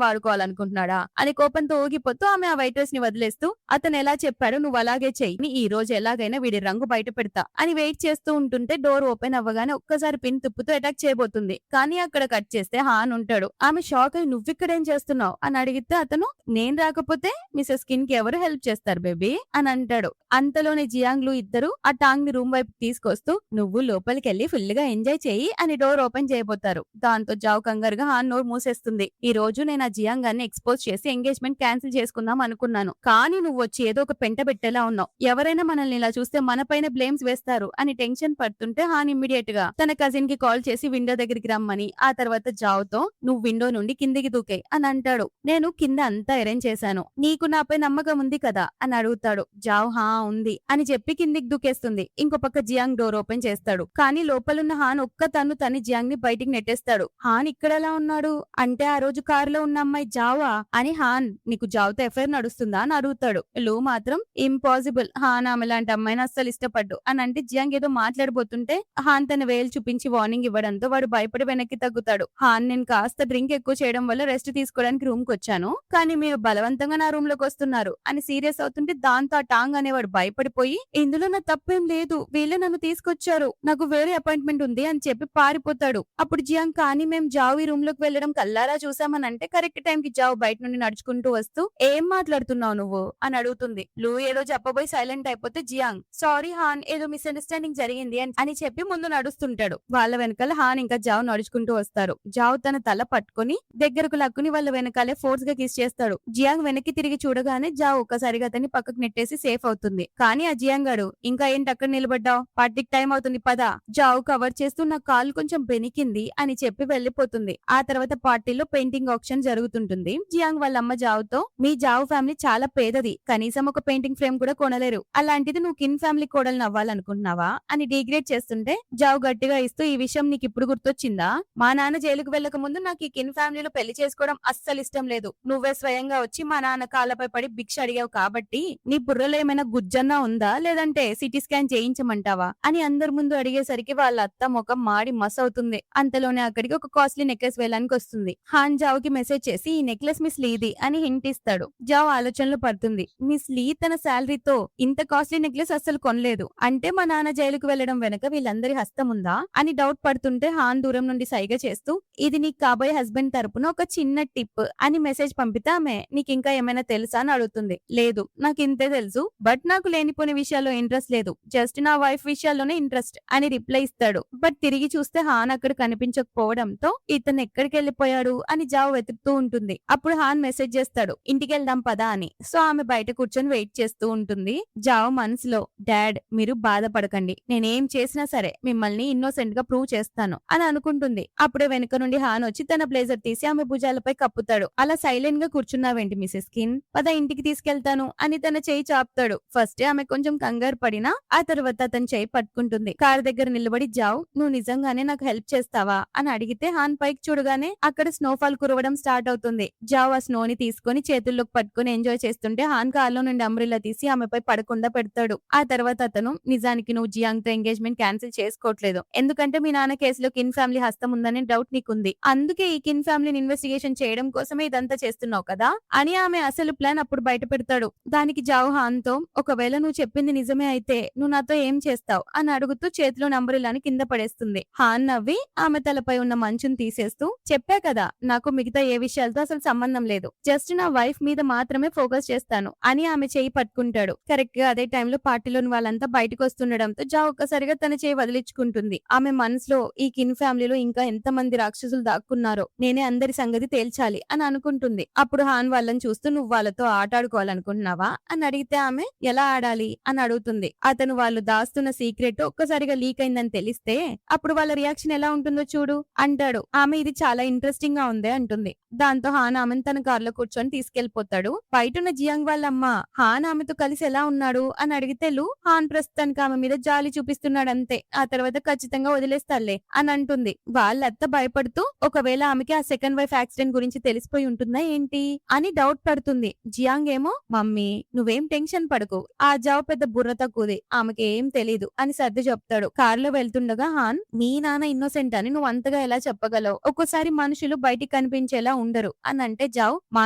వాడుకోవాలనుకుంటున్నాడా అని కోపంతో ఊగిపోతూ ఆమె ఆ వెయిట్రెస్ ని వదిలేస్తూ అతను ఎలా చెప్పాడు నువ్వు అలాగే చెయ్యి, ఈ రోజు ఎలాగైనా వీడి రంగు బయట పెడతా అని వెయిట్ చేస్తూ ఉంటుంటే డోర్ ఓపెన్ అవ్వగానే ఒక్కసారి పిన్ తిప్పుతూ అటాక్ చేయబోతుంది. కానీ అక్కడ కట్ చేస్తే హాన్ ఉంటాడు. ఆమె షాక్ అయి నువ్విక్కడేం చేస్తున్నావు అని అడిగితే అతను నేను రాకపోతే మిసెస్ కిన్ కి ఎవరు హెల్ప్ చేస్తారు బేబీ అని అంటాడు. అంతలోనే జియాంగ్ లు ఇద్దరు ఆ టాంగ్ ని రూమ్ వైపు తీసుకొస్తూ నువ్వు లోపలికి వెళ్లి ఫుల్ గా ఎంజాయ్ చెయ్యి అని డోర్ ఓపెన్ చేయబోతారు. దాంతో జావ్ కంగారుగా హాన్ నోరు మూసేస్తుంది. ఈ రోజు నేను ఆ జియాంగ్ గారిని ఎక్స్పోజ్ చేసి ఎంగేజ్మెంట్ క్యాన్సిల్ చేసుకుందాం అనుకున్నాను, కానీ నువ్వు వచ్చి ఏదో ఒక పెంట పెట్టేలా ఉన్నావు, ఎవరైనా మనల్ని ఇలా చూస్తే మన పైన బ్లేమ్స్ వేస్తారు అని టెన్షన్ పడుతుంటే హాన్ ఇమ్మీడియట్ గా తన కజిన్ కి కాల్ చేసి విండో దగ్గరికి రమ్మని ఆ తర్వాత జావ్ తో నువ్వు విండో నుండి కిందికి దూకాయి అని అంటాడు. నేను కింద అంతా అరేంజ్ చేశాను, నీకు నాపై నమ్మకం ఉంది కదా అని అడుగుతాడు. జావ్ హా ఉంది అని చెప్పి కిందికి దూకేస్తుంది. ఇంకో పక్క జియాంగ్ డోర్ ఓపెన్ చేస్తాడు. కానీ లోపలున్న హాన్ ఒక్క తను జియాంగ్ ని బయటికి నెట్టేస్తాడు. హాన్ ఇక్కడ ఎలా ఉన్నాడు అంటే ఆ రోజు కారులో ఉన్న అమ్మాయి జావా అని హాన్ నీకు జావ్ తో ఎఫ్ఐఆర్ నడుస్తుందా అని అడుగుతాడు. లూ మాత్రం ఇంపాసిబుల్, హాన్ ఆమె లాంటి అమ్మాయిని అస్సలు ఇష్టపడ్డు అని అంటే జియాంగ్ ఏదో మాట్లాడబోతుంటే హాన్ తన వేలు చూపించి వార్నింగ్ ఇవ్వడంతో వాడు భయపడి వెనక్కి తగ్గుతాడు. హాన్ నేను కాస్త డ్రింక్ ఎక్కువ చేయడం వల్ల రెస్ట్ తీసుకోవడానికి రూమ్ కి వచ్చాను, కానీ మీరు బలవంతంగా నా రూమ్ లోకి వస్తున్నారు అని సీరియస్ అవుతుంటే దాంతో ఆ టాంగ్ అనేవాడు భయపడిపోయి ఇందులో నా తప్పేం లేదు, వీళ్ళే నన్ను తీసుకొచ్చారు, నాకు వేరే అపాయింట్మెంట్ ఉంది అని చెప్పి పారిపోతాడు. అప్పుడు జియాంగ్ కానీ మేము జావ్ ఈ రూమ్ లోకి వెళ్ళడం కల్లారా చూసామని అంటే కరెక్ట్ టైం కి జావ్ బయట నుండి నడుచుకుంటూ వస్తూ ఏం మాట్లాడుతున్నావు నువ్వు అని అడుగుతుంది. లూ ఏదో చెప్పబోయి సైలెంట్ అయిపోతే జియాంగ్ సారీ హాన్ ఏదో మిస్అండర్స్టాండింగ్ జరిగింది అని చెప్పి ముందు నడుస్తుంటాడు. వాళ్ళ వెనకాల హాన్ ఇంకా జావ్ నడుచుకుంటూ వస్తారు. జావ్ తన తల పట్టుకుని దగ్గరకు లక్కుని వాళ్ళ వెనకాలే ఫోర్స్ గా కిస్ చేస్తాడు. జియాంగ్ వెనక్కి తిరిగి చూడగానే జావ్ ఒక్కసారిగా అతన్ని పక్కకు నెట్టేసి సేఫ్ అవుతుంది. కానీ ఆ జియాంగ్ గాడు ఇంకా ఏంటి అక్కడ నిలబడ్డావు, పార్టీకి టైం అవుతుంది పద. జావ్ కవర్ చేస్తూ నా కాలు కొంచెం బెనికింది అని చెప్పి వెళ్లిపోతుంది. ఆ తర్వాత పార్టీలో పెయింటింగ్ ఆప్షన్ జరుగుతుంటుంది. జియాంగ్ వాళ్ళ అమ్మ జావ్ తో మీ జావ్ ఫ్యామిలీ చాలా పేదది, కనీసం ఒక పెయింటింగ్ ఫ్రేమ్ కూడా కొనలేరు, అలాంటిది నువ్వు కిన్ ఫ్యామిలీ కోడలు అవ్వాలనుకుంటున్నావా అని డిగ్రేడ్ చేస్తుంటే జావ్ గట్టిగా ఇస్తూ ఈ విషయం నీకు ఇప్పుడు గుర్తొచ్చిందా, మా నాన్న జైలుకు వెళ్ళక ముందు నాకు ఈ కిన్ ఫ్యామిలీలో పెళ్లి చేసుకోవడం అస్సలు ఇష్టం లేదు, నువ్వే స్వయంగా వచ్చి మా నాన్న కాళ్ళపై పడి భిక్ష అడిగావు కాబట్టి నీ బుర్రలో ఏమైనా గుజ్జన్నా ఉందా లేదంటే సిటీ స్కాన్ చేయించమంటావా అని అందరి ముందు అడిగేసరికి వాళ్ళ అత్త ముఖం మాడి మస్ అవుతుంది. అంతలోనే అక్కడికి ఒక కాస్ట్లీ నెక్లెస్ వేయడానికి వస్తుంది. హాన్ జావ్ కి మెసేజ్ చేసి ఈ నెక్లెస్ మిస్ లీది అని హింట్ ఇస్తాడు. జావ్ ఆలోచనలో పడుతుంది. మిస్ లీ తన శాలరీతో ఇంత కాస్ట్లీ నెక్లెస్ అస్సలు కొనలేదు అంటే మా నాన్న జైలుకు వెళ్లడం వెనక వీళ్ళందరి హస్తం ఉందా అని డౌట్ పడుతుంటే హాన్ దూరం నుండి సైగ చేస్తూ ఇది నీ కాబోయే హస్బెండ్ తరపున ఒక చిన్న టిప్ అని మెసేజ్ పంపితే ఆమె నీకు ఇంకా ఏమైనా తెలుసా అని అడుగుతుంది. లేదు నాకు ఇంతే తెలుసు, బట్ నాకు లేనిపోని విషయాల్లో ఇంట్రెస్ట్ లేదు, జస్ట్ నా వైఫ్ విషయాల్లోనే ఇంట్రెస్ట్ అని రిప్లై ఇస్తాడు. బట్ తిరిగి చూస్తే హాన్ అక్కడ కనిపించకపోవడంతో ఇతను ఎక్కడికి వెళ్ళిపోయాడు అని జావ్ వెతుకుతూ ఉంటుంది. అప్పుడు హాన్ మెసేజ్ చేస్తాడు ఇంటికి వెళ్దాం పదా అని. సో ఆమె బయట కూర్చొని వెయిట్ చేస్తూ ఉంటుంది. జావ్ మనసులో డాడ్ మీరు బాధపడకండి, నేనేం చేసినా సరే మిమ్మల్ని ఇన్నోసెంట్ గా ప్రూవ్ చేస్తాను అని అనుకుంటుంది. అప్పుడే వెనుక నుండి హాన్ వచ్చి తన బ్లేజర్ తీసి ఆమె భుజాలపై కప్పుతాడు. అలా సైలెంట్ గా కూర్చున్నావేంటి మిసెస్ కిన్, పద ఇంటికి తీసుకెళ్తాను అని తన చేయి చాపుతాడు. ఫస్ట్ ఆమె కొంచెం కంగారు పడినా ఆ తర్వాత అతని చేయి పట్టుకుంటుంది. కారు దగ్గర నిలబడి జావ్ నువ్వు నిజంగానే నాకు హెల్ప్ చేస్తావా అని అడిగితే హాన్ పైకి చూడగానే అక్కడ స్నోఫాల్ కురవడం స్టార్ట్ అవుతుంది. జావ్ ఆ స్నోని తీసుకుని చేతుల్లోకి పట్టుకుని ఎంజాయ్ చేస్తుంటే హాన్ కార్లో నుండి అంబ్రిల్లా తీసి ఆమెపై పడకుండా పెడతాడు. ఆ తర్వాత అతను నిజానికి నువ్వు జియాంగ్ తో ఎంగేజ్మెంట్ క్యాన్సిల్ చేసుకోవట్లేదు, ఎందుకంటే మీ నాన్న కేసులో కిన్ కిన్ ఫ్యామిలీ హస్తం ఉందనే డౌట్ నీకుంది. అందుకే ఈ కిన్ ఫ్యామిలీని ఇన్వెస్టిగేషన్ చేయడం కోసమే ఇదంతా చేస్తున్నావు కదా అని ఆమె అసలు ప్లాన్ అప్పుడు బయట పెడతాడు. దానికి జావ్ హాన్ తో ఒకవేళ నువ్వు చెప్పింది నిజమే అయితే నువ్వు నాతో ఏం చేస్తావు అని అడుగుతూ చేతిలో నంబరులని కింద పడేస్తుంది. హాన్ నవ్వి ఆమె తలపై ఉన్న మంచుని తీసేస్తూ చెప్పా కదా నాకు మిగతా ఏ విషయాలతో అసలు సంబంధం లేదు, జస్ట్ నా వైఫ్ మీద మాత్రమే ఫోకస్ చేస్తాను అని ఆమె చేయి పట్టుకుంటాడు. కరెక్ట్ గా అదే టైంలో పార్టీలోని వాళ్ళంతా బయటకు వస్తుండడంతో జావ్ ఒక్కసారిగా తన చేయి వదిలించుకుంటుంది. ఆమె మనసులో ఈ కిన్ ఫ్యామిలీలో ఇంకా ఎంత మంది రాక్షసులు దాక్కున్నారో నేనే అందరి సంగతి తేల్చాలి అని అనుకుంటుంది. అప్పుడు హాన్ వాళ్ళని చూస్తూ నువ్వు వాళ్ళతో ఆట ఆడుకోవాలనుకుంటున్నావా అని అడిగితే ఆమె ఎలా ఆడాలి అని అడుగుతుంది. అతను వాళ్ళు దాస్తున్న సీక్రెట్ ఒక్కసారిగా లీక్ అయిందని తెలిస్తే అప్పుడు వాళ్ళ రియాక్షన్ ఎలా ఉంటుందో చూడు అంటాడు. ఆమె ఇది చాలా ఇంట్రెస్టింగ్ గా ఉంది అంటుంది. దాంతో హాన్ ఆమెను తన కారులో కూర్చొని తీసుకెళ్లిపోతాడు. బయటున్న జియాంగ్ వాళ్ళమ్మ హాన్ ఆమెతో కలిసి ఎలా ఉన్నాడు అని అడిగితే లు హాన్ ప్రస్తుతానికి ఆమె మీద జాలి చూపిస్తున్నాడంతే, ఆ తర్వాత ఖచ్చితంగా వదిలేస్తాలే అని అంటుంది. వాళ్ళత్త భయపడుతూ ఒకవేళ ఆమెకి ఆ సెకండ్ వైఫ్ యాక్సిడెంట్ గురించి తెలిసిపోయి ఉంటుందా ఏంటి అని డౌట్ పడుతుంది. జియాంగ్ ఏమో మమ్మీ నువ్వేం టెన్షన్ పడకు, ఆ జావ్ పెద్ద బుర్ర తక్కువది, ఆమెకి ఏం తెలీదు అని సర్ది చెప్తాడు. కారులో వెళ్తుండగా హాన్ మీ నాన్న ఇన్నోసెంట్ అని నువ్వు అంతగా ఎలా చెప్పగలవు, ఒక్కోసారి మనుషులు బయటికి కనిపించేలా ఉండరు అని అంటే జావ్ మా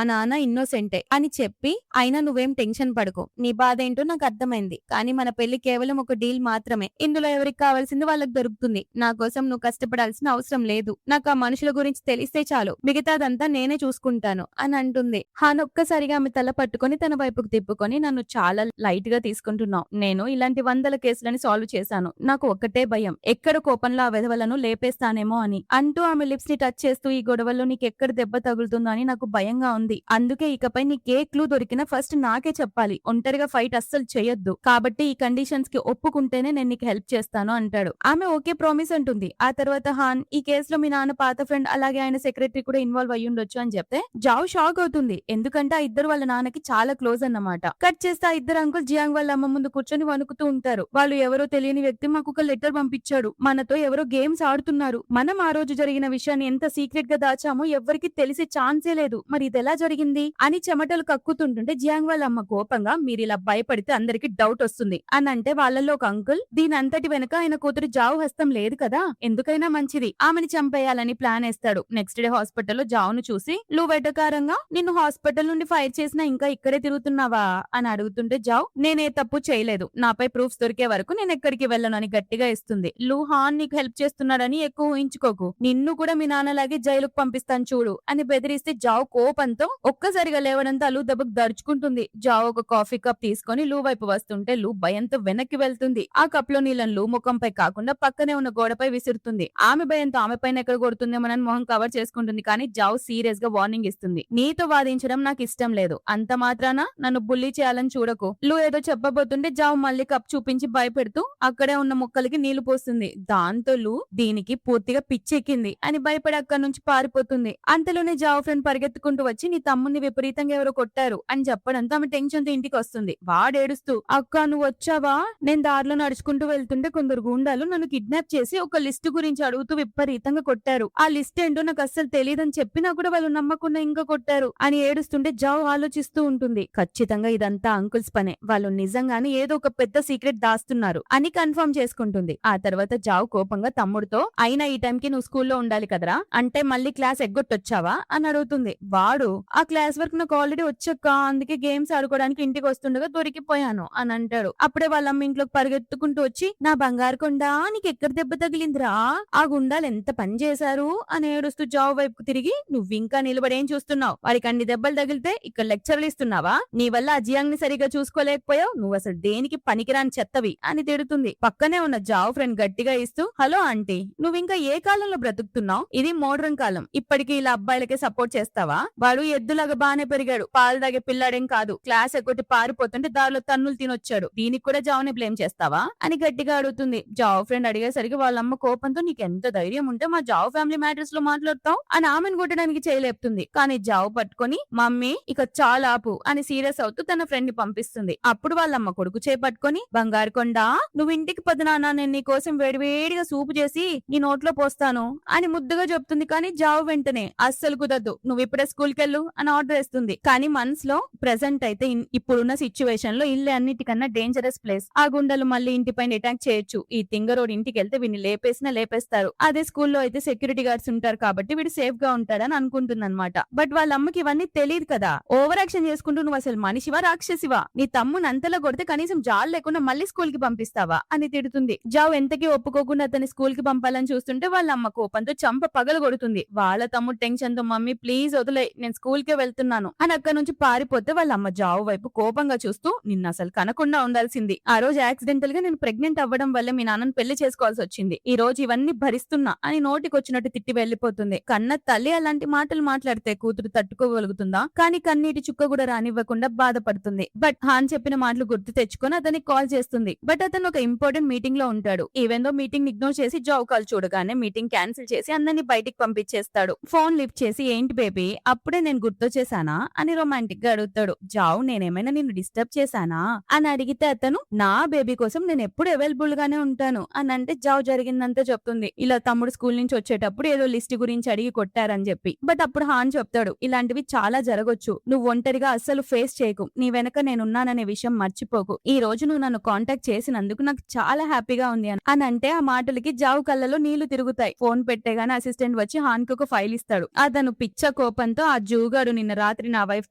నాన్న ఇన్నోసెంటే అని చెప్పి అయినా నువ్వేం టెన్షన్ పడకు, నీ బాధ ఏంటో నాకు అర్థమైంది, కానీ మన పెళ్లి కేవలం ఒక డీల్ మాత్రమే, ఇందులో ఎవరికి కావాల్సింది వాళ్ళకి దొరుకుతుంది, నా కోసం నువ్వు కష్టపడాల్సిన అవసరం లేదు, నాకు ఆ మనుషుల గురించి తెలిస్తే చాలు, మిగతాదంతా నేనే చూసుకుంటాను అని అంటుంది. హాన్ ఒక్కసారిగా ఆమె తల పట్టుకొని తన వైపుకు తిప్పుకొని నన్ను చాలా లైట్ గా తీసుకుంటున్నావు, నేను ఇలాంటి 100 కేసులని సాల్వ్ చేశాను, నాకు ఒక్కటే భయం ఎక్కడ కోపంలో ఆ వెధవలను లేపేస్తానేమో అని అంటూ ఆమె లిప్స్ ని టచ్ చేస్తూ ఈ గొడవల్లో నీకెక్కడ దెబ్బ తగులుతుందో అని నాకు భయంగా ఉంది, అందుకే ఇకపై నీకే క్లూ దొరికినా ఫస్ట్ నాకే చెప్పాలి, ఒంటరిగా ఫైట్ అస్సలు చేయొద్దు, కాబట్టి ఈ కండిషన్స్ కి ఒప్పుకుంటేనే నేను నీకు హెల్ప్ చేస్తాను అంటాడు. ఆమె ఓకే ప్రామిస్ అంటుంది. ఆ తర్వాత హాన్ ఈ కేసులో మీ నాన్న పాత ఫ్రెండ్ అలాగే ఆయన సెక్రటరీ కూడా ఇన్వాల్వ్ అయ్యి ఉండొచ్చు అని చెప్తే జావ్ షాక్ అవుతుంది, ఎందుకంటే ఆ ఇద్దరు వాళ్ళ నాన్నకి చాలా క్లోజ్ అన్నమాట. కట్ చేస్తే ఆ ఇద్దరు అంకుల్ జియాంగ్ వాళ్ళ అమ్మ ముందు కూర్చొని వణుకుతూ ఉంటారు. వాళ్ళు ఎవరో తెలియని వ్యక్తి మాకు ఒక లెటర్ పంపించాడు, మనతో ఎవరో గేమ్స్ ఆడుతున్నారు, మనం ఆ రోజు జరిగిన విషయాన్ని ఎంత సీక్రెట్ గా దాచామో ఎవ్వరికి తెలిసే ఛాన్సే లేదు, మరి ఇది ఎలా జరిగింది అని చెమటలు కక్కుతుంటుంటే జియాంగ్ వాళ్ళ అమ్మ కోపంగా మీరు ఇలా భయపడితే అందరికి డౌట్ వస్తుంది అని అంటే వాళ్ళల్లో ఒక అంకుల్ దీని అంతటి వెనక ఆయన కూతురు జావ్ హస్తం లేదు కదా, ఎందుకైనా మంచిది ఆమెని చంపేయాలని ప్లాన్ వేస్తాడు. నెక్స్ట్ డే హాస్పిటల్లో జావ్ను చూసి నువ్వు వెటకారంగా నిన్ను హాస్పిటల్ నుండి ఫైర్ చేసినా ఇంకా ఇక్కడే తిరుగుతున్నావా అని అడుగుతుంటే జావ్ నేనే తప్పు చేయలేదు, నాపై ప్రూఫ్స్ దొరికే వరకు నేను ఎక్కడికి వెళ్ళను అని గట్టిగా ఇస్తుంది. లు హాన్ నీకు హెల్ప్ చేస్తున్నాడని ఎక్కువ ఊహించుకోకు, నిన్ను కూడా మీ నాన్నలాగే జైలుకు పంపిస్తాను చూడు అని బెదిరిస్తే జావ్ కోపంతో ఒక్కసారిగా లేవడంతో అలు దెబ్బకు దర్చుకుంటుంది. జావ్ ఒక కాఫీ కప్ తీసుకొని లూ వైపు వస్తుంటే లూ భయంతో వెనక్కి వెళ్తుంది. ఆ కప్ లో నీళ్ళని లూ ముఖంపై కాకుండా పక్కనే ఉన్న గోడపై విసురుతుంది. ఆమె భయంతో ఆమె పైన ఎక్కడ కొడుతుందేమోనని మొహం కవర్ చేసుకుంటుంది. కానీ జావ్ సీరియస్ గా వార్నింగ్ ఇస్తుంది, నీతో వాదించడం నాకు ఇష్టం లేదు, అంత మాత్రాన నన్ను బుల్లి చేయాలని చూడకు. లూ ఏదో చెప్పబోతుంటే జావ్ మళ్ళీ కప్ చూపించి భయపెడుతూ అక్కడే ఉన్న మొక్కలకి నీళ్లు పోస్తుంది. దాంతో లూ దీనికి పూర్తిగా పిచ్చెక్కింది అని భయపడి అక్కడి నుంచి పారిపోతుంది. అంతలోనే జావ్ ఫ్రెండ్ పరిగెత్తుకుంటూ వచ్చి నీ తమ్ముని విపరీతంగా ఎవరో కొట్టారు అని చెప్పడంతో ఆమె టెన్షన్ తో ఇంటికి వస్తుంది. వాడేడుస్తూ అక్క నువ్వు వచ్చావా, నేను దారిలో నడుచుకుంటూ వెళ్తుంటే కొందరు గుండాలు నన్ను కిడ్నాప్ చేసి ఒక లిస్టు గురించి అడుగుతూ విపరీతంగా కొట్టారు, ఆ లిస్ట్ ఏంటో నాకు అస్సలు తెలియదని చెప్పినా కూడా వాళ్ళు నమ్మకుండా ఇంకా కొట్టారు అని ఏడుస్తుంటే జావ్ ఆలోచిస్తూ ఉంటుంది. ఖచ్చితంగా ఇదంతా అంకుల్స్ పనే, వాళ్ళు నిజంగానే ఏదో ఒక పెద్ద సీక్రెట్ దాస్తున్నారు అని కన్ఫర్మ్ చేసుకుంటుంది. ఆ తర్వాత జావ్ కోపంగా తమ్ముడితో అయినా ఈ టైంకి నువ్వు స్కూల్లో ఉండాలి కదరా, అంటే మళ్ళీ క్లాస్ ఎగ్గొట్టొచ్చావా అని అడుగుతుంది. వాడు ఆ క్లాస్ వర్క్ నాకు ఆల్రెడీ వచ్చాక అందుకే గేమ్స్ ఆడుకోవడానికి ఇంటికి వస్తుండగా దొరికిపోయాను అని అంటాడు. అప్పుడే వాళ్ళ అమ్మ ఇంట్లోకి పరిగెత్తుకుంటూ వచ్చి నా బంగారు కొండ నీకు ఎక్కడ దెబ్బ తగిలిందిరా, ఆ గుండాలు ఎంత పని చేశారు అని ఏడుస్తూ జావ్ వైపు తిరిగి నువ్వు ఇంకా నిలబడేం చూస్తున్నావు, వారికి అన్ని దెబ్బలు తగిలితే ఇక్కడ లెక్చర్లు ఇస్తున్నావా, నీ వల్ల ఆ జియాంగ్ ని సరిగా చూసుకోలేకపోయావు, నువ్వు అసలు దేనికి పనికిరాని చెత్తవి అని తిడుతుంది. పక్కనే ఉన్న జావ్ ఫ్రెండ్ గట్టిగా ఇస్తూ హలో ఆంటీ నువ్వు ఇంకా ఏ కాలంలో బ్రతుకుతున్నావు, ఇది మోడర్న్ కాలం, ఇప్పటికీ ఇలా అబ్బాయిలకే సపోర్ట్ చేస్తావా, వాడు ఎద్దులాగా బానే పెరిగాడు, పాలు తాగే పిల్లాడేం కాదు, క్లాస్ ఎగ్గొట్టి పారిపోతుంటే దారిలో తన్నులు తినొచ్చాడు, దీనికి కూడా జావ్ ని బ్లేమ్ చేస్తావా అని గట్టిగా అడుగుతుంది. జావ్ ఫ్రెండ్ అడిగేసరికి వాళ్ళమ్మ కోపంతో నీకు ఎంత ధైర్యం ఉంటే మా జావ్ ఫ్యామిలీ మ్యాటర్స్ లో మాట్లాడతావు అని ఆమెను కొట్టడానికి చేయలేపుతుంది. కానీ జావ్ పట్టుకొని మమ్మీ ఇక చాలా ఆపు అని సీరియస్ అవుతూ తన ఫ్రెండ్ ని పంపిస్తుంది. అప్పుడు వాళ్ళమ్మ కొడుకు చేపట్టుకొని బంగారు కొండ నువ్వు ఇంటికి పదనానా నేను నీ కోసం వేడివేడిగా సూపు చేసి నీ నోట్లో పోస్తాను అని ముద్దుగా చెప్తుంది. కానీ జావ్ వెంటనే అస్సలు కుదరదు, నువ్వు ఇప్పుడే స్కూల్ కెళ్ళు అని ఆర్డర్ వేస్తుంది. కానీ మనసులో ప్రెసెంట్ అయితే ఇప్పుడున్న సిచ్యువేషన్ లో ఇల్లు అన్నిటికన్నా డేంజరస్ ప్లేస్, ఆ గుండెలు మళ్ళీ ఇంటి పైన అటాక్ చేయొచ్చు, ఈ తింగరోడ్ ఇంటికి వెళ్తే వీడిని లేపేసినా చేస్తారు. అదే స్కూల్లో అయితే సెక్యూరిటీ గార్డ్స్ ఉంటారు కాబట్టి వీడు సేఫ్ గా ఉంటాడని అనుకుంటుందన్నమాట. బట్ వాళ్ళ అమ్మకి ఇవన్నీ తెలియదు కదా. ఓవర్ యాక్షన్ చేసుకుంటూ నువ్వు అసలు మనిషివా రాక్షసివా, నీ తమ్ముని అంతలా కొడితే కనీసం జాలి లేకుండా మళ్ళీ స్కూల్ కి పంపిస్తావా అని తిడుతుంది. జావ్ ఎంతకీ ఒప్పుకోకుండా అతని స్కూల్ కి పంపాలని చూస్తుంటే వాళ్ళ అమ్మ కోపంతో చంప పగలు కొడుతుంది. వాళ్ళ తమ్ముడు టెన్షన్ తో మమ్మీ ప్లీజ్ వదిలే, నేను స్కూల్ కే వెళ్తున్నాను అని అక్కడి నుంచి పారిపోతే వాళ్ళ అమ్మ జావ్ వైపు కోపంగా చూస్తూ నిన్న అసలు కనకుండా ఉండాల్సింది. ఆ రోజు యాక్సిడెంటల్ గా నేను ప్రెగ్నెంట్ అవ్వడం వల్ల మీ నాన్నని పెళ్లి చేసుకోవాల్సి వచ్చింది. ఈ రోజు ఇవన్నీ భరిస్తున్నా అని నోటికొచ్చినట్టు తిట్టి వెళ్లిపోతుంది. కన్న తల్లి అలాంటి మాటలు మాట్లాడితే కూతురు తట్టుకోగలుగుతుందా? కానీ కన్నీటి చుక్క కూడా రానివ్వకుండా బాధపడుతుంది. బట్ హాన్ చెప్పిన మాటలు గుర్తు తెచ్చుకొని అతనికి కాల్ చేస్తుంది. బట్ అతను ఒక ఇంపార్టెంట్ మీటింగ్ లో ఉంటాడు. ఈవెన్ దో మీటింగ్ ఇగ్నోర్ చేసి జావ్ కాల్ చూడగానే మీటింగ్ క్యాన్సిల్ చేసి అందరినీ బయటికి పంపించేస్తాడు. ఫోన్ లిఫ్ట్ చేసి ఏంటి బేబీ అప్పుడే నేను గుర్తొచ్చేసానా అని రొమాంటిక్ గా అడుగుతాడు. జావ్ నేనేమైనా నిన్ను డిస్టర్బ్ చేశానా అని అడిగితే అతను నా బేబీ కోసం నేను ఎప్పుడు అవైలబుల్ గానే ఉంటాను అని అంటే జావ్ జరిగిందంతా చెప్తుంది. ఇలా తమ్ముడు స్కూల్ నుంచి వచ్చేటప్పుడు ఏదో లిస్ట్ గురించి అడిగి కొట్టారని చెప్పి. బట్ అప్పుడు హాన్ చెప్తాడు ఇలాంటివి చాలా జరగొచ్చు, నువ్వు ఒంటరిగా అస్సలు ఫేస్ చేయకు, నీ వెనక నేనున్నాననే విషయం మర్చిపోకు, ఈ రోజు నువ్వు నన్ను కాంటాక్ట్ చేసినందుకు నాకు చాలా హ్యాపీగా ఉంది అని అంటే ఆ మాటలకి జావ్ కళ్ళలో నీళ్లు తిరుగుతాయి. ఫోన్ పెట్టేగానే అసిస్టెంట్ వచ్చి హాన్ కి ఒక ఫైల్ ఇస్తాడు. అతను పిచ్చ కోపంతో ఆ జూగాడు నిన్న రాత్రి నా వైఫ్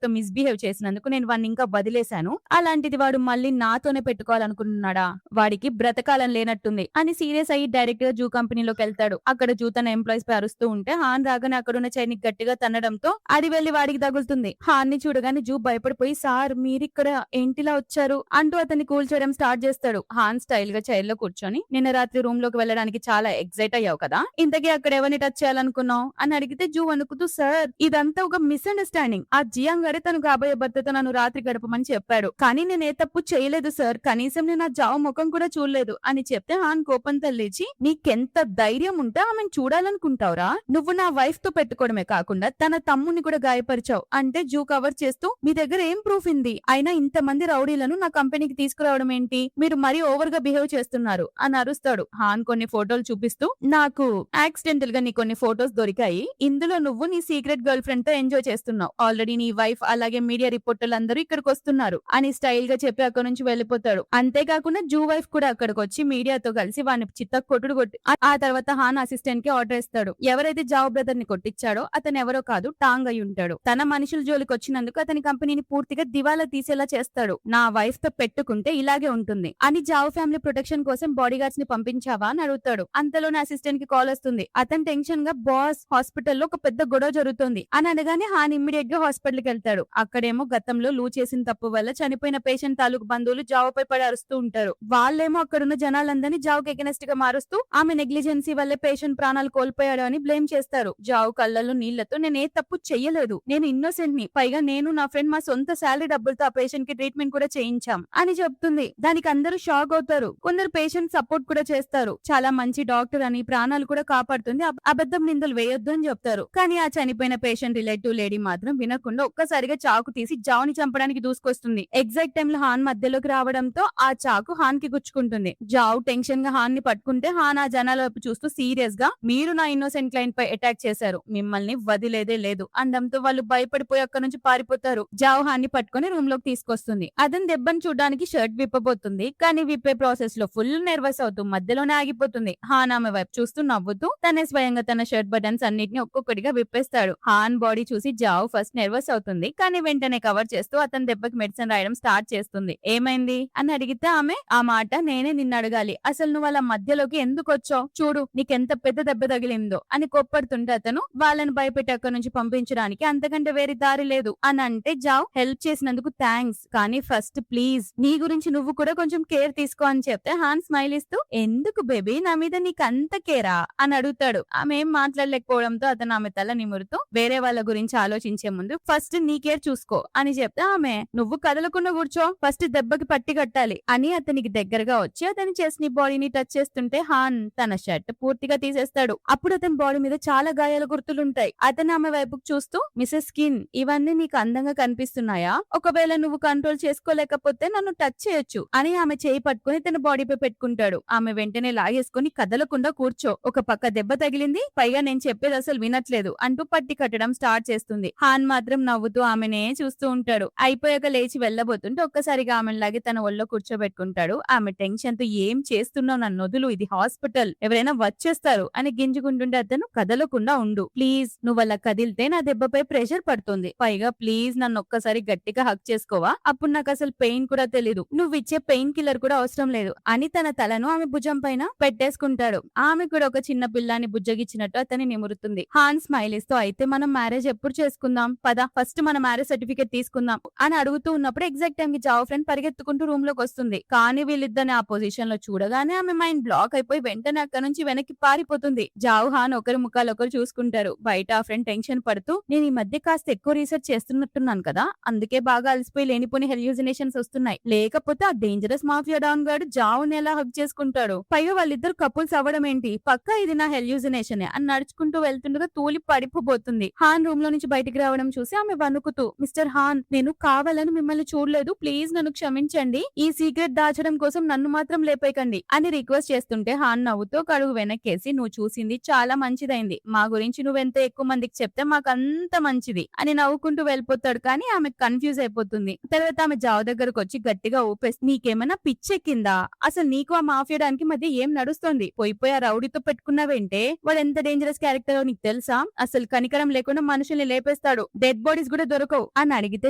తో మిస్బిహేవ్ చేసినందుకు నేను వాడిని ఇంకా వదిలేశాను, అలాంటిది వాడు మళ్ళీ నాతోనే పెట్టుకోవాలనుకుంటున్నాడా, వాడికి బ్రతకాలని లేనట్టుంది అని సీరియస్ అయ్యి డైరెక్ట్ గా జూ కంపెనీలోకి వెళ్తాడు. అక్కడ జూ తన ఎంప్లాయీస్ పై అరుస్తూ ఉంటే హాన్ రాగానే అక్కడున్న చైర్ని గట్టిగా తన్నడంతో అది వెళ్లి వాడికి తగులుతుంది. హాన్ ని చూడగానే జూ భయపడిపోయి సార్ మీరిక్కడ ఏంటిలా వచ్చారు అంటూ అతన్ని కూల్చేయడం స్టార్ట్ చేస్తాడు. హాన్ స్టైల్ గా చైర్ లో కూర్చొని నిన్న రాత్రి రూమ్ లోకి వెళ్ళడానికి చాలా ఎక్సైట్ అయ్యావు కదా, ఇంతకీ అక్కడ ఎవరిని టచ్ చేయాలనుకున్నావు అని అడిగితే జూ అనుకుతూ సార్ ఇదంతా ఒక మిస్అండర్స్టాండింగ్, ఆ జియాంగ్ గారే తను కాబోయే భర్తతో నన్ను రాత్రి గడపమని చెప్పాడు, కానీ నేను ఏ తప్పు చేయలేదు సార్, కనీసం నేను ఆ జావ్ ముఖం కూడా చూడలేదు అని చెప్తే హాన్ కోపంతో లేచి నీకెంత ధైర్యం ఉంటే ఆమెను చూడాలనుకుంటావురా, నువ్వు నా వైఫ్ తో పెట్టుకోవడమే కాకుండా తన తమ్ముని కూడా గాయపరిచావు అంటే జూ కవర్ చేస్తూ మీ దగ్గర ఏం ప్రూఫ్ ఉంది, అయినా ఇంతమంది రౌడీలను నా కంపెనీకి తీసుకురావడం ఏంటి, మీరు మరీ ఓవర్ గా బిహేవ్ చేస్తున్నారు అని అరుస్తాడు. హాన్ కొన్ని ఫోటోలు చూపిస్తూ నాకు యాక్సిడెంటల్ గా నీ కొన్ని ఫోటోస్ దొరికాయి, ఇందులో నువ్వు నీ సీక్రెట్ గర్ల్ ఫ్రెండ్ తో ఎంజాయ్ చేస్తున్నావు, ఆల్రెడీ నీ వైఫ్ అలాగే మీడియా రిపోర్టర్లు అందరూ ఇక్కడికి వస్తున్నారు అని స్టైల్ గా చెప్పి అక్కడ నుంచి వెళ్లిపోతాడు. అంతేకాకుండా జూ వైఫ్ కూడా అక్కడికి వచ్చి మీడియాతో కలిసి వాడిని చిత్త కొట్టుడు కొట్టి ఆ తర్వాత హాన్ అసిస్టెంట్ కి ఆర్డర్ ఇస్తాడు. ఎవరైతే జావ్ బ్రదర్ ని కొట్టించాడో అతను ఎవరో కాదు టాంగ్ అయి ఉంటాడు. తన మనుషుల జోలికి వచ్చినందుకు అతని కంపెనీని పూర్తిగా దివాలా తీసేలా చేస్తాడు. నా వైఫ్ తో పెట్టుకుంటే ఇలాగే ఉంటుంది అని జావ్ ఫ్యామిలీ ప్రొటెక్షన్ కోసం బాడీ గార్డ్స్ ని పంపించావా అని అడుగుతాడు. అంతలోనే అసిస్టెంట్ కి కాల్ వస్తుంది. అతను టెన్షన్ గా బాస్ హాస్పిటల్లో ఒక పెద్ద గొడవ జరుగుతుంది అని అనగానే హాన్ ఇమ్మీడియట్ గా హాస్పిటల్ కి వెళ్తాడు. అక్కడేమో గతంలో లూ చేసిన తప్పు వల్ల చనిపోయిన పేషెంట్ తాలూకు బంధువులు జావ్ పై పడి అరుస్తూ ఉంటారు. వాళ్ళేమో అక్కడున్న జనాలందరినీ జావ్ కి ఎగనెస్ట్ గా మారుస్తూ ఆమె నెగ్లిజెన్సీ వల్లే పేషెంట్ ప్రాణాలు కోల్పోయాడు అని బ్లేమ్ చేస్తారు. జావ్ కళ్ళల్లో నీళ్లతో నేను ఏ తప్పు చెయ్యలేదు, నేను ఇన్నోసెంట్ ని, పైగా నేను నా ఫ్రెండ్ మా సొంత శాలరీ డబ్బులతో ఆ పేషెంట్ కి ట్రీట్మెంట్ కూడా చేయించాం అని చెప్తుంది. దానికి అందరూ షాక్ అవుతారు. కొందరు పేషెంట్ సపోర్ట్ కూడా చేస్తారు. చాలా మంచి డాక్టర్ అని, ప్రాణాలు కూడా కాపాడుతుంది, అబద్ధం నిందలు వేయొద్దు అని చెప్తారు. కానీ ఆ చనిపోయిన పేషెంట్ రిలేటివ్ లేడీ మాత్రం వినకుండా ఒక్కసారిగా చాకు తీసి జావ్ ని చంపడానికి దూసుకొస్తుంది. ఎగ్జాక్ట్ టైమ్ లో హాన్ మధ్యలోకి రావడంతో ఆ చాకు హాన్ కి గుచ్చుకుంటుంది. జావ్ టెన్షన్ గా హాన్ ని పట్టుకుంటే హాన్ ఆ జనాల వైపు చూస్తూ సీరియస్ గా మీరు నా ఇన్నోసెంట్ క్లయింట్ పై అటాక్ చేశారు, మిమ్మల్ని వదిలేదే లేదు అనడంతో వాళ్ళు భయపడిపోయి అక్కడ నుంచి పారిపోతారు. జావ్ హాన్ ని పట్టుకుని రూమ్ లోకి తీసుకొస్తుంది. అతని దెబ్బను చూడడానికి షర్ట్ విప్పబోతుంది, కానీ విప్పే ప్రాసెస్ లో ఫుల్ నర్వస్ అవుతూ మధ్యలోనే ఆగిపోతుంది. హాన్ ఆమె వైపు చూస్తూ నవ్వుతూ తనే స్వయంగా తన షర్ట్ బటన్స్ అన్నిటిని ఒక్కొక్కటిగా విప్పేస్తాడు. హాన్ బాడీ చూసి జావ్ ఫస్ట్ నర్వస్ అవుతుంది, కానీ వెంటనే కవర్ చేస్తూ అతని దెబ్బకి మెడిసిన్ రాయడం స్టార్ట్ చేస్తుంది. ఏమైంది అని అడిగితే ఆమె ఆ మాట నేనే నిన్ను అడగాలి, అసలు నువ్వు వాళ్ళ మధ్యలోకి ఎందుకు వచ్చావు, చూడు నీకెంత పెద్ద దెబ్బ తగిలిందో అని కోప్పడుతుంటే అతను వాళ్ళని భయపెట్టి అక్కడ నుంచి పంపించడానికి అంతకంటే వేరే దారి లేదు అని అంటే జావ్ హెల్ప్ చేసినందుకు థ్యాంక్స్, కానీ ఫస్ట్ ప్లీజ్ నీ గురించి నువ్వు కూడా కొంచెం కేర్ తీసుకో అని చెప్తే హాన్ స్మైల్ ఇస్తూ ఎందుకు బేబీ నా మీద నీకు అంత కేరా అని అడుగుతాడు. ఆమె ఏం మాట్లాడలేకపోవడంతో అతను ఆమె తల నిమురుతూ వేరే వాళ్ళ గురించి ఆలోచించే ముందు ఫస్ట్ నీ కేర్ చూసుకో అని చెప్తే ఆమె నువ్వు కదలకుండా కూర్చో, ఫస్ట్ దెబ్బకి పట్టి కట్టాలి అని అతనికి దగ్గరగా వచ్చి అతని చెస్ట్ ని బాడీని టచ్ చేస్తుంటే హాన్ తన షర్ట్ పూర్తిగా తీసేస్తాడు. అప్పుడు అతని బాడీ మీద చాలా గాయాల గుర్తులుంటాయి. అతను ఆమె వైపుకు చూస్తూ మిసెస్ స్కిన్ ఇవన్నీ నీకు అందంగా కనిపిస్తున్నాయా, ఒకవేళ నువ్వు కంట్రోల్ చేసుకోలేకపోతే నన్ను టచ్ చేయొచ్చు అని ఆమె చేయి పట్టుకుని తన బాడీపై పెట్టుకుంటాడు. ఆమె వెంటనే లాగేసుకుని కదలకుండా కూర్చో, ఒక పక్క దెబ్బ తగిలింది, పైగా నేను చెప్పేది అసలు వినట్లేదు అంటూ పట్టి కట్టడం స్టార్ట్ చేస్తుంది. హాన్ మాత్రం నవ్వుతూ ఆమెనే చూస్తూ ఉంటాడు. అయిపోయాక లేచి వెళ్ళబోతుంటే ఒక్కసారిగా ఆమెలాగే తన ఒళ్ళో కూర్చోబెట్టుకుంటాడు. ఆమె టెన్షన్ తో ఏం చేస్తున్నావు, నన్ను వదులు, ఇది హాస్పిటల్, ఎవరైనా ఎవరైనా వచ్చేస్తారు అని గింజుకుంటుంటే అతను కదలకుండా ఉండు ప్లీజ్, నువ్వు అలా కదిలితే నా దెబ్బపై ప్రెషర్ పడుతుంది, పైగా ప్లీజ్ నన్ను ఒక్కసారి గట్టిగా హక్ చేసుకోవా, అప్పుడు నాకు అసలు పెయిన్ కూడా తెలీదు, నువ్వు ఇచ్చే పెయిన్ కిల్లర్ కూడా అవసరం లేదు అని తన తలను ఆమె భుజం పైన పెట్టేసుకుంటాడు. ఆమె కూడా ఒక చిన్న పిల్లాన్ని బుజ్జగిచ్చినట్టు అతన్ని నిమురుతుంది. హాన్ స్మైల్ ఇస్తూ అయితే మనం మ్యారేజ్ ఎప్పుడు చేసుకుందాం, పద ఫస్ట్ మన మ్యారేజ్ సర్టిఫికేట్ తీసుకుందాం అని అడుగుతూ ఉన్నప్పుడు ఎగ్జాక్ట్ టైం కి జావ్ ఫ్రెండ్ పరిగెత్తుకుంటూ రూమ్ లోకి వస్తుంది. కానీ వీళ్ళిద్దరిని ఆ పొజిషన్ లో చూడగానే ఆమె మైండ్ బ్లాక్ అయిపోయి వెంటనే అక్కడ నుంచి వెనక్కి పారిపోతుంది. జావ్ హాన్ ఒకరి ముఖాలు ఒకరు చూసుకుంటారు. బయట ఆ ఫ్రెండ్ టెన్షన్ పడుతూ నేను ఈ మధ్య కాస్త ఎక్కువ రీసెర్చ్ చేస్తున్నట్టున్నాను కదా, అందుకే బాగా అలసిపోయి లేనిపోని హెల్యూజినేషన్స్ వస్తున్నాయి, లేకపోతే ఆ డేంజరస్ మాఫియా డాన్ గాడు జావ్ ని ఎలా హక్ చేసుకుంటాడు, పైగా వాళ్ళిద్దరు కపుల్స్ అవ్వడం ఏంటి, పక్కా ఇది నా హెల్యూజినేషన్ అని నడుచుకుంటూ వెళ్తుండగా తూలి పడిపోబోతుంది. హాన్ రూమ్ లో నుంచి బయటికి రావడం చూసి ఆమె వణుకుతూ మిస్టర్ హాన్ నేను కావాలని మిమ్మల్ని చూడలేదు, ప్లీజ్ నన్ను క్షమించండి, ఈ సీక్రెట్ దాచడం కోసం నన్ను మాత్రం లేపేయకండి అని రిక్వెస్ట్ చేస్తుంటే హాన్ నవ్వుతూ ఒక అడుగు వెనక్కేసి నువ్వు చూసింది చాలా మంచిదైంది, మా గురించి నువ్వెంత ఎక్కువ మందికి చెప్తే మాకు అంత మంచిది అని నవ్వుకుంటూ వెళ్ళిపోతాడు. కానీ ఆమె కన్ఫ్యూజ్ అయిపోతుంది. తర్వాత ఆమె జావ్ దగ్గరకు వచ్చి గట్టిగా ఊపేసి నీకేమైనా పిచ్చెక్కిందా, అసలు నీకు ఆ మాఫియాడానికి మధ్య ఏం నడుస్తోంది, పోయి ఆ రౌడీతో పెట్టుకున్నావేంటే, వాడు ఎంత డేంజరస్ క్యారెక్టర్ నీకు తెలుసా, అసలు కనికరం లేకుండా మనుషుల్ని లేపేస్తాడు, డెడ్ బాడీస్ కూడా దొరకవు అని అడిగితే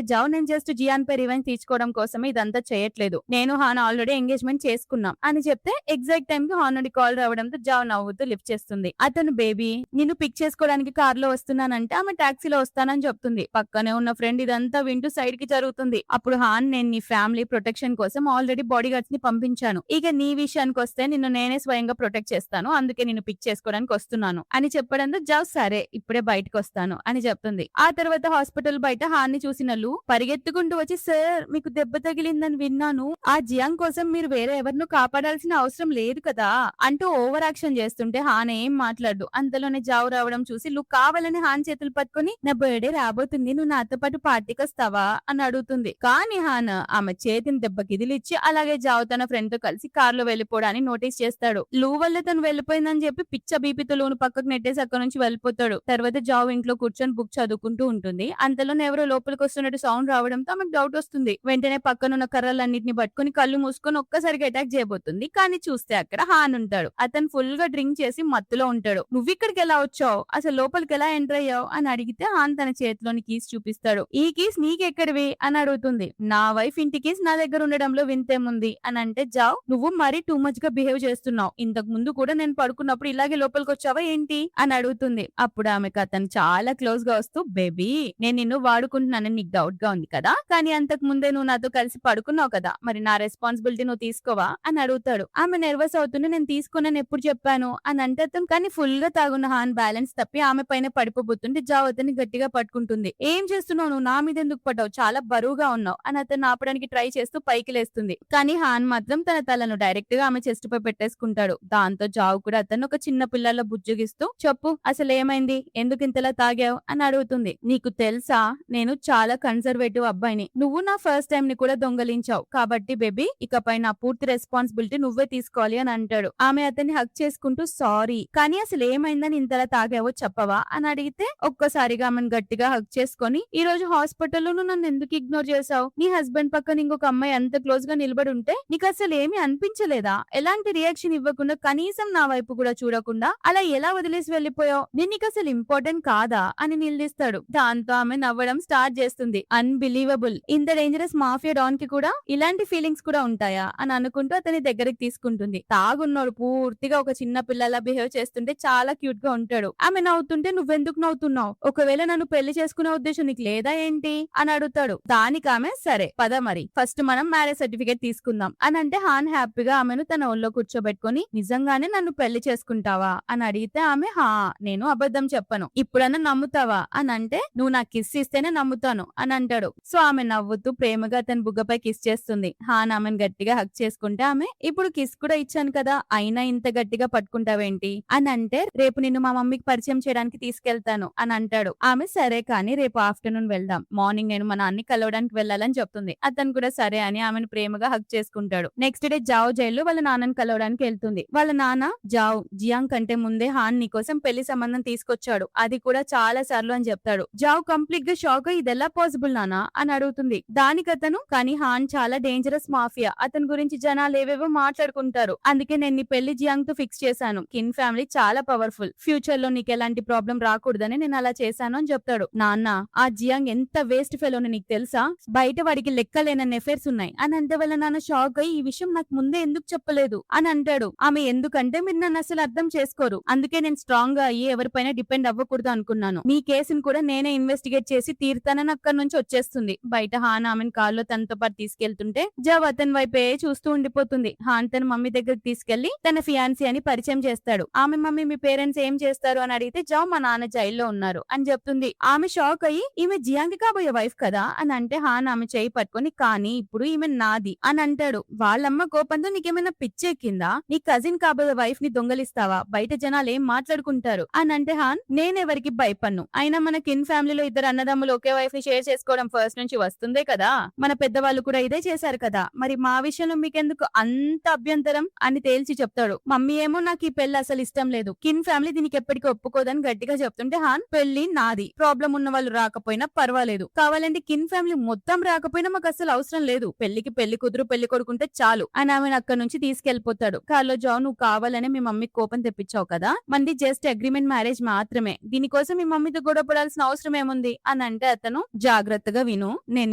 జావ్ నేను జస్ట్ జియాన్ పై రివెంజ్ తీర్చుకోవడం కోసమే ఇదంతా చేయట్లేదు, నేను హాన్ ఆల్రెడీ ఎంగేజ్మెంట్ చేసుకున్నాం అని చెప్తే ఎగ్జాక్ట్ టైం కి హాన్ నుండి కాల్ రావడంతో జావ్ నవ్వుతూ లిఫ్ట్ చేస్తుంది. అతను బేబీ నిన్ను పిక్ చేసుకోవడానికి కార్ లో వస్తున్నానంటే ఆమె టాక్సీలో వస్తానని చెప్తుంది. పక్కనే ఉన్న ఫ్రెండ్ ఇదంతా వింటూ సైడ్ కి జరుగుతుంది. అప్పుడు హాన్ నేను నీ ఫ్యామిలీ ప్రొటెక్షన్ కోసం ఆల్రెడీ బాడీ గార్డ్స్ ని పంపించాను, ఇక నీ విషయానికి వస్తే నిన్ను నేనే స్వయంగా ప్రొటెక్ట్ చేస్తాను, అందుకే నిన్ను పిక్ చేసుకోవడానికి వస్తున్నాను అని చెప్పడంతో జావ్ సరే ఇప్పుడే బయటకు వస్తాను అని చెప్తుంది. ఆ తర్వాత హాస్పిటల్ బయట హాన్ ని చూసిన లు పరిగెత్తుకుంటూ వచ్చి సార్ మీకు దెబ్బ తగిలిందని విన్నాను, ఆ జియాంగ్ కోసం మీరు వేరే ఎవరినో కాపాడాల్సిన అవసరం లేదు కదా అంటూ ఓవర్ యాక్షన్ చేస్తుంటే హాన్ ఏం మాట్లాడు. అంతలోనే జావ్ రావడం చూసి లు కావాలని హాన్ చేతులు పట్టుకుని నా బర్త్డే రాబోతుంది నువ్వు నాతో పాటు పార్టీకి వస్తావా అని అడుగుతుంది. కానీ హాన్ ఆమె చేతిని దెబ్బ కిదిలిచ్చి అలాగే జావ్ తన ఫ్రెండ్ తో కలిసి కార్ లో వెళ్ళిపోవడాన్ని నోటీస్ చేస్తాడు. లూ వల్ల తను వెళ్ళిపోయిందని చెప్పి పిచ్చ బీపీతో లూను పక్కకు నెట్టేసి అక్కడ నుంచి వెళ్ళిపోతాడు. తర్వాత జావ్ ఇంట్లో కూర్చొని బుక్ చదువుకుంటూ ఉంటుంది. అంతలోనే ఎవరో లోపలికి వస్తున్నట్టు సౌండ్ రావడంతో ఆమెకు డౌట్ వస్తుంది. వెంటనే పక్కనున్న కర్రలన్నింటినీ పట్టుకుని కళ్ళు మూసుకొని ఒక్కసారిగా అటాక్ చేయబోతుంది. కానీ చూస్తే అక్కడ హాన్ ఉంటాడు. అతను ఫుల్ గా డ్రింక్ చేసి మత్తులో ఉంటాడు. నువ్వు ఇక్కడికి ఎలా వచ్చావు, అసలు లోపలికి ఎలా ఎంటర్ అయ్యావు అని అడిగితే హాన్ తన చేతిలోని కీస్ చూపిస్తాడు. ఈ కీస్ నీకెక్కడివి అని అడుగుతుంది. నా వైఫ్ ఇంటి కీస్ నా దగ్గర ఉండడంలో వింతేముంది అని అంటే జావ్ నువ్వు మరీ టూ మచ్ గా బిహేవ్ చేస్తున్నావు, ఇంతకు ముందు కూడా నేను పడుకున్నప్పుడు ఇలాగే లోపలికి వచ్చావా ఏంటి అని అడుగుతుంది. అప్పుడు ఆమెకు అతను చాలా క్లోజ్ గా వస్తూ బేబీ నేను నిన్ను వాడుకుంటున్నానని నీకు డౌట్ గా ఉంది కదా, కానీ అంతకు ముందే నువ్వు నాతో కలిసి పడుకున్నావు కదా, మరి నా రెస్పాన్సిబిలిటీ నువ్వు తీసుకోవా అని అడుగుతాడు. ఆమె నర్వస్ అవుతుంటే నేను తీసుకున్నాను ఎప్పుడు చెప్పాను అని అంటే అతను కానీ ఫుల్ గా తాగున్న హాన్ బ్యాలెన్స్ తప్పి ఆమె పైన పడిపోబోతుంటే జావ్ అతన్ని గట్టిగా పట్టుకుంటుంది. ఏం చేస్తున్నావు నువ్వు, నా మీద ఎందుకు పడ్డావు, చాలా బరువుగా ఉన్నావు అని అతను ఆపడానికి ట్రై చేస్తూ పైకి లేస్తుంది. కానీ హాన్ మాత్రం తన తలను డైరెక్ట్ గా ఆమె చెస్ట్ పై పెట్టేసుకుంటాడు. దాంతో జావ్ కూడా అతను ఒక చిన్న పిల్లల బుజ్జగిస్తూ చెప్పు అసలు ఏమైంది, ఎందుకు ఇంతలా తాగావు అని అడుగుతుంది. నీకు తెలుసా నేను చాలా కన్సర్వేటివ్ అబ్బాయిని, నువ్వు నా ఫస్ట్ టైం ని కూడా దొంగలించావు, కాబట్టి బేబీ ఇకపై నా పూర్తి రెస్పాన్సిబిలిటీ నువ్వే తీసుకోవాలి అని అంటాడు. ఆమె అతన్ని హక్ చేసుకుంటూ సారీ కానీ అసలు ఏమైందని ఇంతలా తాగావో చెప్పవా అని అడిగితే ఒక్కసారిగా ఆమెను గట్టిగా హక్ చేసుకొని ఈ రోజు హాస్పిటల్లో నన్ను ఎందుకు ఇగ్నోర్ చేసావు, నీ హస్బెండ్ పక్కన ఇంకొక అమ్మాయి అంత క్లోజ్ గా నిలబడి ఉంటే నీకు అసలు ఏమీ అనిపించలేదా, ఎలాంటి రియాక్షన్ ఇవ్వకుండా కనీసం నా వైపు కూడా చూడకుండా అలా ఎలా వదిలేసి వెళ్ళిపోయావు, నేను నీకు అసలు ఇంపార్టెంట్ కాదా అని నిలదీస్తాడు. దాంతో ఆమె నవ్వడం స్టార్ట్ చేస్తుంది. అన్బిలీవబుల్, ఇంత డేంజరస్ మాఫియా డాన్ కి కూడా ఇలాంటి ఫీలింగ్స్ కూడా ఉంటాయా అని అనుకుంటూ అతని దగ్గరికి తీసుకుంటుంది. తాగున్నాడు పూర్తిగా ఒక చిన్న పిల్లలా బిహేవ్ చేస్తుంటే చాలా క్యూట్ గా ఉంటాడు. ఆమె నవ్వుతుంటే నువ్వెందుకు నవ్వుతున్నావు, ఒకవేళ నన్ను పెళ్లి చేసుకునే ఉద్దేశం నీకు లేదా ఏంటి అని అడుగుతాడు. దానికి ఆమె సరే పద మరి ఫస్ట్ మనం మ్యారేజ్ సర్టిఫికేట్ తీసుకుందాం అని అంటే హాన్ హ్యాపీగా ఆమెను తన ఒళ్ళో కూర్చోబెట్టుకుని నిజంగానే నన్ను పెళ్లి చేసుకుంటావా అని అడిగితే ఆమె హా నేను అబద్ధం చెప్పను, ఇప్పుడన్నా నమ్ముతావా అని అంటే నువ్వు నాకు కిస్ ఇస్తేనే నమ్ముతాను అని అంటాడు. సో ఆమె నవ్వుతూ ప్రేమగా తన బుగ్గపై కిస్ చేస్తుంది. హాన్ ఆమెను గట్టిగా హక్ చేసుకుంటే ఆమె ఇప్పుడు కిస్ కూడా ఇచ్చాను కదా అయినా ఇంత గట్టిగా పట్టుకుంటావేంటి అని అంటే రేపు నిన్ను మా మమ్మీకి పరిచయం చేయడానికి తీసుకెళ్తాను అని అంటాడు. ఆమె సరే కానీ రేపు ఆఫ్టర్నూన్ వెళ్దాం, మార్నింగ్ నేను మా నాన్ని కలవడానికి వెళ్ళాలని చెప్తుంది. అతను కూడా సరే అని ఆమెను ప్రేమగా హక్ చేసుకుంటాడు. నెక్స్ట్ డే జావ్ జైల్లో వాళ్ళ నాన్నని కలవడానికి వెళ్తుంది. వాళ్ళ నాన్న జావ్ జియాంగ్ కంటే ముందే హాన్ నీ కోసం పెళ్లి సంబంధం తీసుకొచ్చాడు, అది కూడా చాలా సార్లు అని చెప్తాడు. జావ్ కంప్లీట్ గా షాక్ ఇది ఎలా పాసిబుల్ నానా అని అడుగుతుంది. దానికి అతను కానీ హాన్ చాలా డేంజరస్ మాఫియా, అతని గురించి జనాలు ఏవేవో మాట్లాడుకుంటారు, అందుకే నేను నీ పెళ్లి జియాంగ్ తో ఫిక్స్ ఫిక్స్ చేశాను. కిన్ ఫ్యామిలీ చాలా పవర్ఫుల్. ఫ్యూచర్ లో నీకు ఎలాంటి ప్రాబ్లం రాకూడదని నేను అలా చేశాను అని చెప్తాడు. నాన్న, ఆ జియాంగ్ ఎంత వేస్ట్ ఫెలోని నీకు తెలుసా? బయట వాడికి లెక్కలేనన్ని ఎఫైర్స్ ఉన్నాయి అని అంటే వాళ్ళ నాన్న షాక్ అయ్యి ఈ విషయం నాకు ముందే ఎందుకు చెప్పలేదు అని అంటాడు. ఆమె ఎందుకంటే మీరు నన్ను అసలు అర్థం చేసుకోరు, అందుకే నేను స్ట్రాంగ్ గా అయ్యి ఎవరిపైన డిపెండ్ అవ్వకూడదు అనుకున్నాను. మీ కేసును కూడా నేనే ఇన్వెస్టిగేట్ చేసి తీరుతానని అక్కడి నుంచి వచ్చేస్తుంది. బయట హాన్ ఆమెను కారులో తనతో పాటు తీసుకెళ్తుంటే జావ్ అతని వైపే చూస్తూ ఉండిపోతుంది. హాన్ తన మమ్మీ దగ్గరికి తీసుకెళ్లి తన ఫియాన్సీ అని పరిచయం చేస్తాడు. ఆమె మమ్మీ మీ పేరెంట్స్ ఏం చేస్తారు అని అడిగితే జావ్ మా నాన్న జైల్లో ఉన్నారు అని చెప్తుంది. ఆమె షాక్ అయ్యి ఈమె జియాంగ్ కాబోయే వైఫ్ కదా అని అంటే హాన్ ఆమె చేయి పట్టుకొని కానీ ఇప్పుడు ఈమె నాది అని అంటాడు. వాళ్ళమ్మ కోపంతో నీకేమైనా పిచ్చెక్కిందా? నీ కజిన్ కాబోయే వైఫ్ ని దొంగలిస్తావా? బయట జనాలు ఏం మాట్లాడుకుంటారు అని అంటే హాన్ నేనెవరికి భయపడ్ను. అయినా మన కిన్ ఫ్యామిలీలో ఇద్దరు అన్నదమ్ములు ఒకే వైఫ్ ని షేర్ చేసుకోవడం ఫస్ట్ నుంచి వస్తుందే కదా, మన పెద్దవాళ్ళు కూడా ఇదే చేశారు కదా, మరి మా విషయంలో మీకెందుకు అంత అభ్యంతరం అని తేల్చి చెప్తాడు. మమ్మీ ఏమో నాకు ఈ పెళ్లి అసలు ఇష్టం లేదు, కిన్ ఫ్యామిలీ దీనికి ఎప్పటికీ ఒప్పుకోదని గట్టిగా చెప్తుంటే హాన్ పెళ్లి నాది, ప్రాబ్లం ఉన్న వాళ్ళు రాకపోయినా పర్వాలేదు, కావాలంటే కిన్ ఫ్యామిలీ మొత్తం రాకపోయినా మాకు అసలు అవసరం లేదు, పెళ్లికి పెళ్లి కూతురు పెళ్లి కొడుకుంటే చాలు అని ఆమెను అక్కడి నుంచి తీసుకెళ్లిపోతాడు. కార్లో జావ్ నువ్వు కావాలనే మీ మమ్మీకి కోపం తెప్పించావు కదా, మంది జస్ట్ అగ్రిమెంట్ మ్యారేజ్ మాత్రమే, దీనికోసం మీ మమ్మీతో గొడవ పడాల్సిన అవసరం ఏముంది అని అంటే అతను జాగ్రత్తగా విను, నేను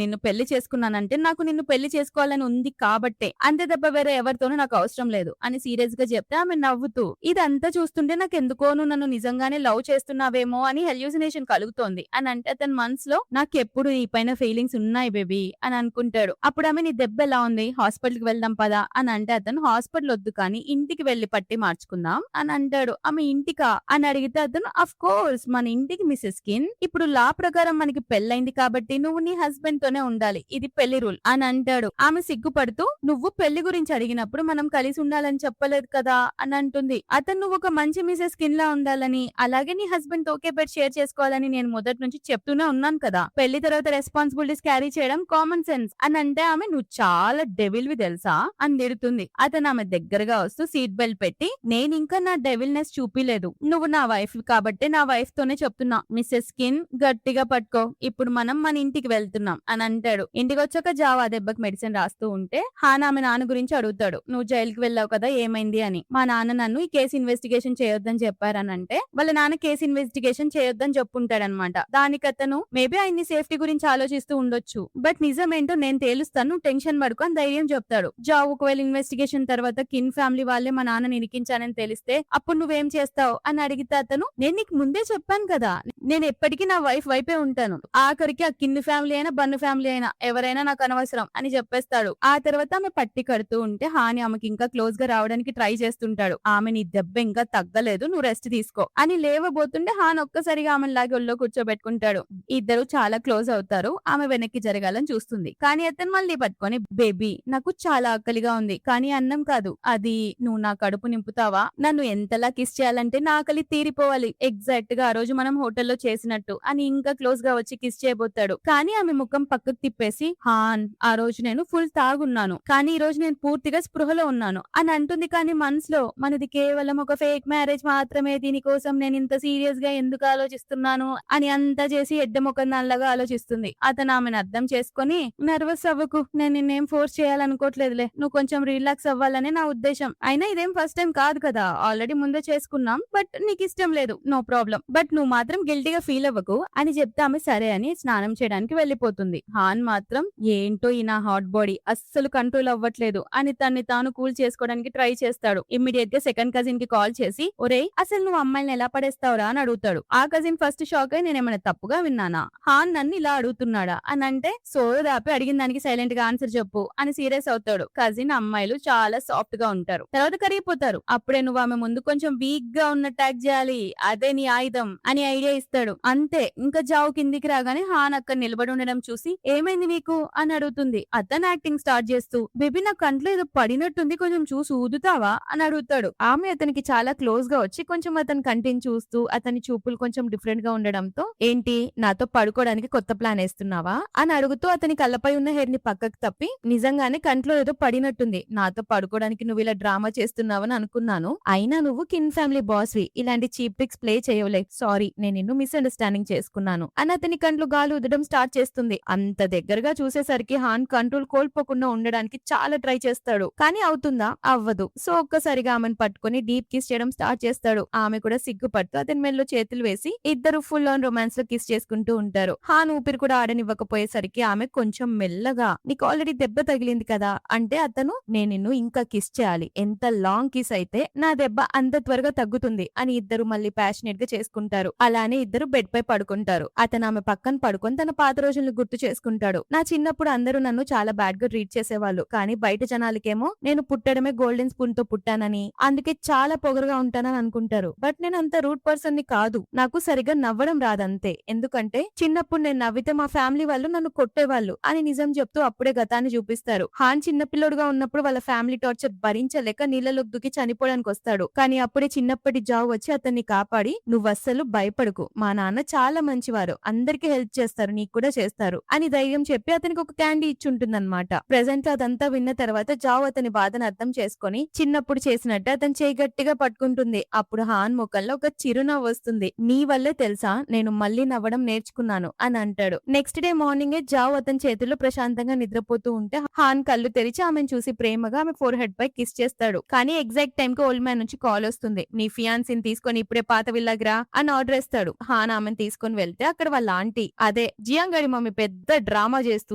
నిన్ను పెళ్లి చేసుకున్నానంటే నాకు నిన్ను పెళ్లి చేసుకోవాలని ఉంది కాబట్టే, అంతే తప్ప వేరే ఎవరితోనూ నాకు అవసరం లేదు అని సీరియస్ గా చెప్తే ఆమె నవ్వుతూ ఇదంతా చూస్తుంటే నాకు ఎందుకో నువ్వు నన్ను నిజంగానే లవ్ చేస్తున్నావేమో అని హెల్యూసినేషన్ కలుగుతోంది అని అంటే అతని మనసులో నాకెప్పుడు నీ పైన ఫీలింగ్స్ ఉన్నాయి బేబీ అని అనుకుంటాడు. అప్పుడు ఆమె నీ దెబ్బ ఎలా ఉంది, హాస్పిటల్ కి వెళ్దాం పదా అని అంటే అతను హాస్పిటల్ వద్దు కానీ ఇంటికి వెళ్లి పట్టి మార్చుకుందాం అని అంటాడు. ఆమె ఇంటికా అని అడిగితే అతను అఫ్ కోర్స్ మన ఇంటికి మిసెస్ కిన్, ఇప్పుడు లా ప్రకారం మనకి పెళ్ళైంది కాబట్టి నువ్వు నీ హస్బెండ్ తోనే ఉండాలి, ఇది పెళ్లి రూల్ అని అంటాడు. ఆమె సిగ్గుపడుతూ నువ్వు పెళ్లి గురించి అడిగినప్పుడు మనం కలిసి ఉండాలని చెప్పలేదు కదా అని అంటుంది. అతను నువ్వు ఒక మంచి మిసెస్ కిన్ లా ఉండాలని అలాగే నీ హస్బెండ్ తో ఒకే బెడ్ షేర్ చేసుకోవాలని నేను మొదటి నుంచి చెప్తూనే ఉన్నాను కదా, పెళ్లి తర్వాత రెస్పాన్సిబిలిటీస్ క్యారీ చేయడం కామన్ సెన్స్ అని అంటే ఆమె నువ్వు చాలా డెవిల్వి తెలుసా అని తిడుతుంది. అతను ఆమె దగ్గరగా వస్తూ సీట్ బెల్ట్ పెట్టి నేను ఇంకా నా డెవిల్నెస్ చూపిలేదు, నువ్వు నా వైఫ్ కాబట్టి నా వైఫ్ తోనే చెప్తున్నా, మిస్సెస్ కిన్ గట్టిగా పట్టుకో, ఇప్పుడు మనం మన ఇంటికి వెళ్తున్నాం అని అంటాడు. ఇంటికి వచ్చాక జావా దెబ్బకి మెడిసిన్ రాస్తూ ఉంటే హాన్ ఆమె నాన్న గురించి అడుగుతాడు. నువ్వు జైలుకి వెళ్ళావు కదా ఏమైంది అని. మా నాన్న నన్ను ఈ కేసు ఇన్వెస్టిగేషన్ చేయొద్దని చెప్పారనంటే వాళ్ళ నాన్న కేసు ఇన్వెస్టిగేషన్ చేయొద్దని చెప్పుంటాడనమాట. దానికి అతను మేబీ ఆయన్ని సేఫ్టీ గురించి ఆలోచిస్తూ ఉండొచ్చు, బట్ నిజమేంటో నేను తేలుస్తాను, టెన్షన్ పడుకో అని ధైర్యం చెప్తాడు. జావ్ ఒకవేళ ఇన్వెస్టిగేషన్ తర్వాత కిన్ ఫ్యామిలీ వాళ్ళే మా నాన్న ఇరికించానని తెలిస్తే అప్పుడు నువ్వేం చేస్తావు అని అడిగితే అతను నేను నీకు ముందే చెప్పాను కదా, నేను ఎప్పటికీ నా వైఫ్ వైపే ఉంటాను, ఆఖరికి ఆ కిన్ ఫ్యామిలీ అయినా బన్ను ఫ్యామిలీ అయినా ఎవరైనా నాకు అనవసరం అని చెప్పేస్తాడు. ఆ తర్వాత ఆమె పట్టి కడుతూ ఉంటే హాని ఆమెకి ఇంకా క్లోజ్ గా రావడానికి ట్రై చేస్తుంటాడు. ఆమె నీ దెబ్బ ఇంకా తగ్గలేదు, నువ్వు రెస్ట్ తీసుకో అని లేవబోతుంటే హాన్ ఒక్కసారిగా ఆమె లాగి ఒళ్ళో కూర్చోబెట్టుకుంటాడు. ఇద్దరు చాలా క్లోజ్ అవుతారు. ఆమె వెనక్కి జరగాలని చూస్తుంది కానీ అతను మళ్ళీ పట్టుకొని బేబీ నాకు చాలా ఆకలిగా ఉంది కానీ అన్నం కాదు, అది నువ్వు నా కడుపు నింపుతావా, నన్ను ఎంతలా కిస్ చేయాలంటే నా ఆకలి తీరిపోవాలి, ఎగ్జాక్ట్ గా ఆ రోజు మనం హోటల్లో చేసినట్టు అని ఇంకా క్లోజ్ గా వచ్చి కిస్ చేయబోతాడు. కానీ ఆమె ముఖం పక్కకు తిప్పేసి హాన్ ఆ రోజు నేను ఫుల్ తాగున్నాను కానీ ఈ రోజు నేను పూర్తిగా స్పృహలో ఉన్నాను అని అంటుంది. కానీ మనసులో మనది కేవలం ఒక ఫేక్ మ్యారేజ్ మాత్రమే, దీనికోసం నేను ఇంత సీరియస్ గా ఎందుకు ఆలోచిస్తున్నాను అని అంతా చేసి ఎడ్డముఖం నల్లగా ఆలోచిస్తుంది. అతను ఆమెను అర్థం చేసుకుని నర్వస్ అవ్వకు, నేను నిన్నేం ఫోర్స్ చేయాలనుకోవట్లేదులే, నువ్వు కొంచెం రిలాక్స్ అవ్వాలనే నా ఉద్దేశం, అయినా ఇదేం ఫస్ట్ టైం కాదు కదా, ఆల్రెడీ ముందే చేసుకున్నాం, బట్ నీకు ఇష్టం లేదు నో ప్రాబ్లం, బట్ నువ్వు మాత్రం గిల్టీగా ఫీల్ అవ్వకు అని చెప్తే ఆమె సరే అని స్నానం చేయడానికి వెళ్లిపోతుంది. హాన్ మాత్రం ఏంటో ఈ నా హాట్ బాడీ అస్సలు కంట్రోల్ అవ్వట్లేదు అని తన్ని తాను కూల్ చేసుకోవడానికి ట్రై చేస్తాడు. ఇమ్మీడియట్ గా సెకండ్ కజిన్ కి కాల్ చేసి ఒరేయ్ అసలు నువ్వు అమ్మాయిని ఎలా పడేస్తావురా అని అడుగుతాడు. ఆ కజిన్ ఫస్ట్ షాక్ అయి నేనేమైనా తప్పుగా విన్నానా, హాన్ నన్ను ఇలా అడుగుతున్నాడా అని అంటే సోదాపి అడిగిన దానికి సైలెంట్ గా ఆన్సర్ చెప్పు అని సీరియస్ అవుతాడు. కజిన్ అమ్మాయిలు చాలా సాఫ్ట్ గా ఉంటారు, తర్వాత కరిగిపోతారు. అప్పుడే నువ్వు ఆమె ముందు కొంచెం వీక్ గా ఉన్న అటాక్ చేయాలి, అదే నీ ఆయుధం అని ఐడియా ఇస్తాడు. అంతే ఇంకా జావు కిందికి రాగానే హాన్ అక్కడ నిలబడి ఉండడం చూసి ఏమైంది నీకు అని అడుగుతుంది. అతను యాక్టింగ్ స్టార్ట్ చేస్తూ బేబీ నా కంట్లో ఏదో పడినట్టుంది కొంచెం చూసి ఊదుతావా అని అడుగుతాడు. ఆమె అతనికి చాలా క్లోజ్ గా వచ్చి కొంచెం అతని కంటిని చూస్తూ అతని చూపులు కొంచెం డిఫరెంట్ గా ఉండడంతో ఏంటి నాతో పడుకోవడానికి కొత్త ప్లాన్ వేస్తున్నావా అని అడుగుతూ అతని కళ్ళపై ఉన్న హెయిర్ ని పక్కకు తప్పి నిజంగానే కంట్లో ఏదో పడినట్టుంది, నాతో పడుకోవడానికి నువ్వు ఇలా డ్రామా చేస్తున్నావని అనుకున్నాను, అయినా నువ్వు కిన్ ఫ్యామిలీ బాస్ వి, ఇలాంటి చీప్ ట్రిక్స్ ప్లే చేయవులే, సారీ నేను నిన్ను మిస్అండర్స్టాండింగ్ చేసుకున్నాను అని అతని కంట్లో గాలి ఉదడం స్టార్ట్ చేస్తుంది. అంత దగ్గరగా చూసేసరికి హాన్ కంట్రోల్ కోల్పోకుండా ఉండడానికి చాలా ట్రై చేస్తాడు కానీ అవుతుందా, అవ్వదు. సో ఒక్కసారిగా ఆమె ఆమెను పట్టుకొని డీప్ కిస్ చేయడం స్టార్ట్ చేస్తాడు. ఆమె కూడా సిగ్గుపడుతూ అతని మెడలో చేతులు వేసి ఇద్దరు ఫుల్ ఆన్ రొమాన్స్ లో కిస్ చేసుకుంటూ ఉంటారు. హాన్ ఊపిరి కూడా ఆడనివ్వకపోయేసరికి ఆమె కొంచెం మెల్లగా నీకు ఆల్రెడీ దెబ్బ తగిలింది కదా అంటే అతను నేను నిన్ను ఇంకా కిస్ చేయాలి, ఎంత లాంగ్ కిస్ అయితే నా దెబ్బ అంత త్వరగా తగ్గుతుంది అని ఇద్దరు మళ్ళీ ప్యాషనేట్ గా చేసుకుంటారు. అలానే ఇద్దరు బెడ్ పై పడుకుంటారు. అతను ఆమె పక్కన పడుకొని తన పాత రోజులను గుర్తు చేసుకుంటాడు. నా చిన్నప్పుడు అందరూ నన్ను చాలా బ్యాడ్ గా ట్రీట్ చేసేవాళ్ళు, కానీ బయట జనాలకేమో నేను పుట్టడమే గోల్డెన్ స్పూన్ తో పుట్టానని, అందుకే చాలా పొగరుగా ఉంటానని అనుకుంటారు. బట్ నేను అంత రూట్ పర్సన్ ని కాదు, నాకు సరిగా నవ్వడం రాదంతే. ఎందుకంటే చిన్నప్పుడు నేను నవ్వితే మా ఫ్యామిలీ వాళ్ళు నన్ను కొట్టేవాళ్ళు అని నిజం చెప్తూ అప్పుడే గతాన్ని చూపిస్తారు. హాన్ చిన్నపిల్లోడుగా ఉన్నప్పుడు వాళ్ళ ఫ్యామిలీ టార్చర్ భరించలేక నీళ్ళలోకి దూకి చనిపోవడానికి వస్తాడు. కానీ అప్పుడే చిన్నప్పటి జావ్ వచ్చి అతన్ని కాపాడి నువ్వస్సలు భయపడకు, మా నాన్న చాలా మంచివారు, అందరికి హెల్ప్ చేస్తారు, నీకు కూడా చేస్తారు అని ధైర్యం చెప్పి అతనికి ఒక క్యాండీ ఇచ్చుంటుందన్నమాట. ప్రెజెంట్ అదంతా విన్న తర్వాత జావ్ అతని బాధను అర్థం చేసుకొని చిన్నప్పుడు చేసినట్టు అతని చేయి గట్టిగా పట్టుకుంటుంది. అప్పుడు హాన్ ముఖంలో ఒక చిరునవ్వు వస్తుంది. నీ వల్లే తెలుసా నేను మళ్ళీ నవ్వడం నేర్చుకున్నాను అని అంటాడు. నెక్స్ట్ డే మార్నింగే జావ్ అతని చేతుల్లో ప్రశాంతంగా నిద్రపోతూ ఉంటే హాన్ కళ్ళు తెరిచి ఆమెను చూసి ప్రేమగా ఆమె ఫోర్ హెడ్ పై కిస్ చేస్తాడు. కానీ ఎగ్జాక్ట్ టైం కి ఓల్డ్ మ్యాన్ నుంచి కాల్ వస్తుంది. నీ ఫియాన్సీని తీసుకొని ఇప్పుడే పాత విల్లాగ్రా అని ఆర్డర్ ఇస్తాడు. హాన్ ఆమెను తీసుకొని వెళ్తే అక్కడ వాళ్ళ ఆంటీ అదే జియాంగ్ గడి మమ్మీ పెద్ద డ్రామా చేస్తూ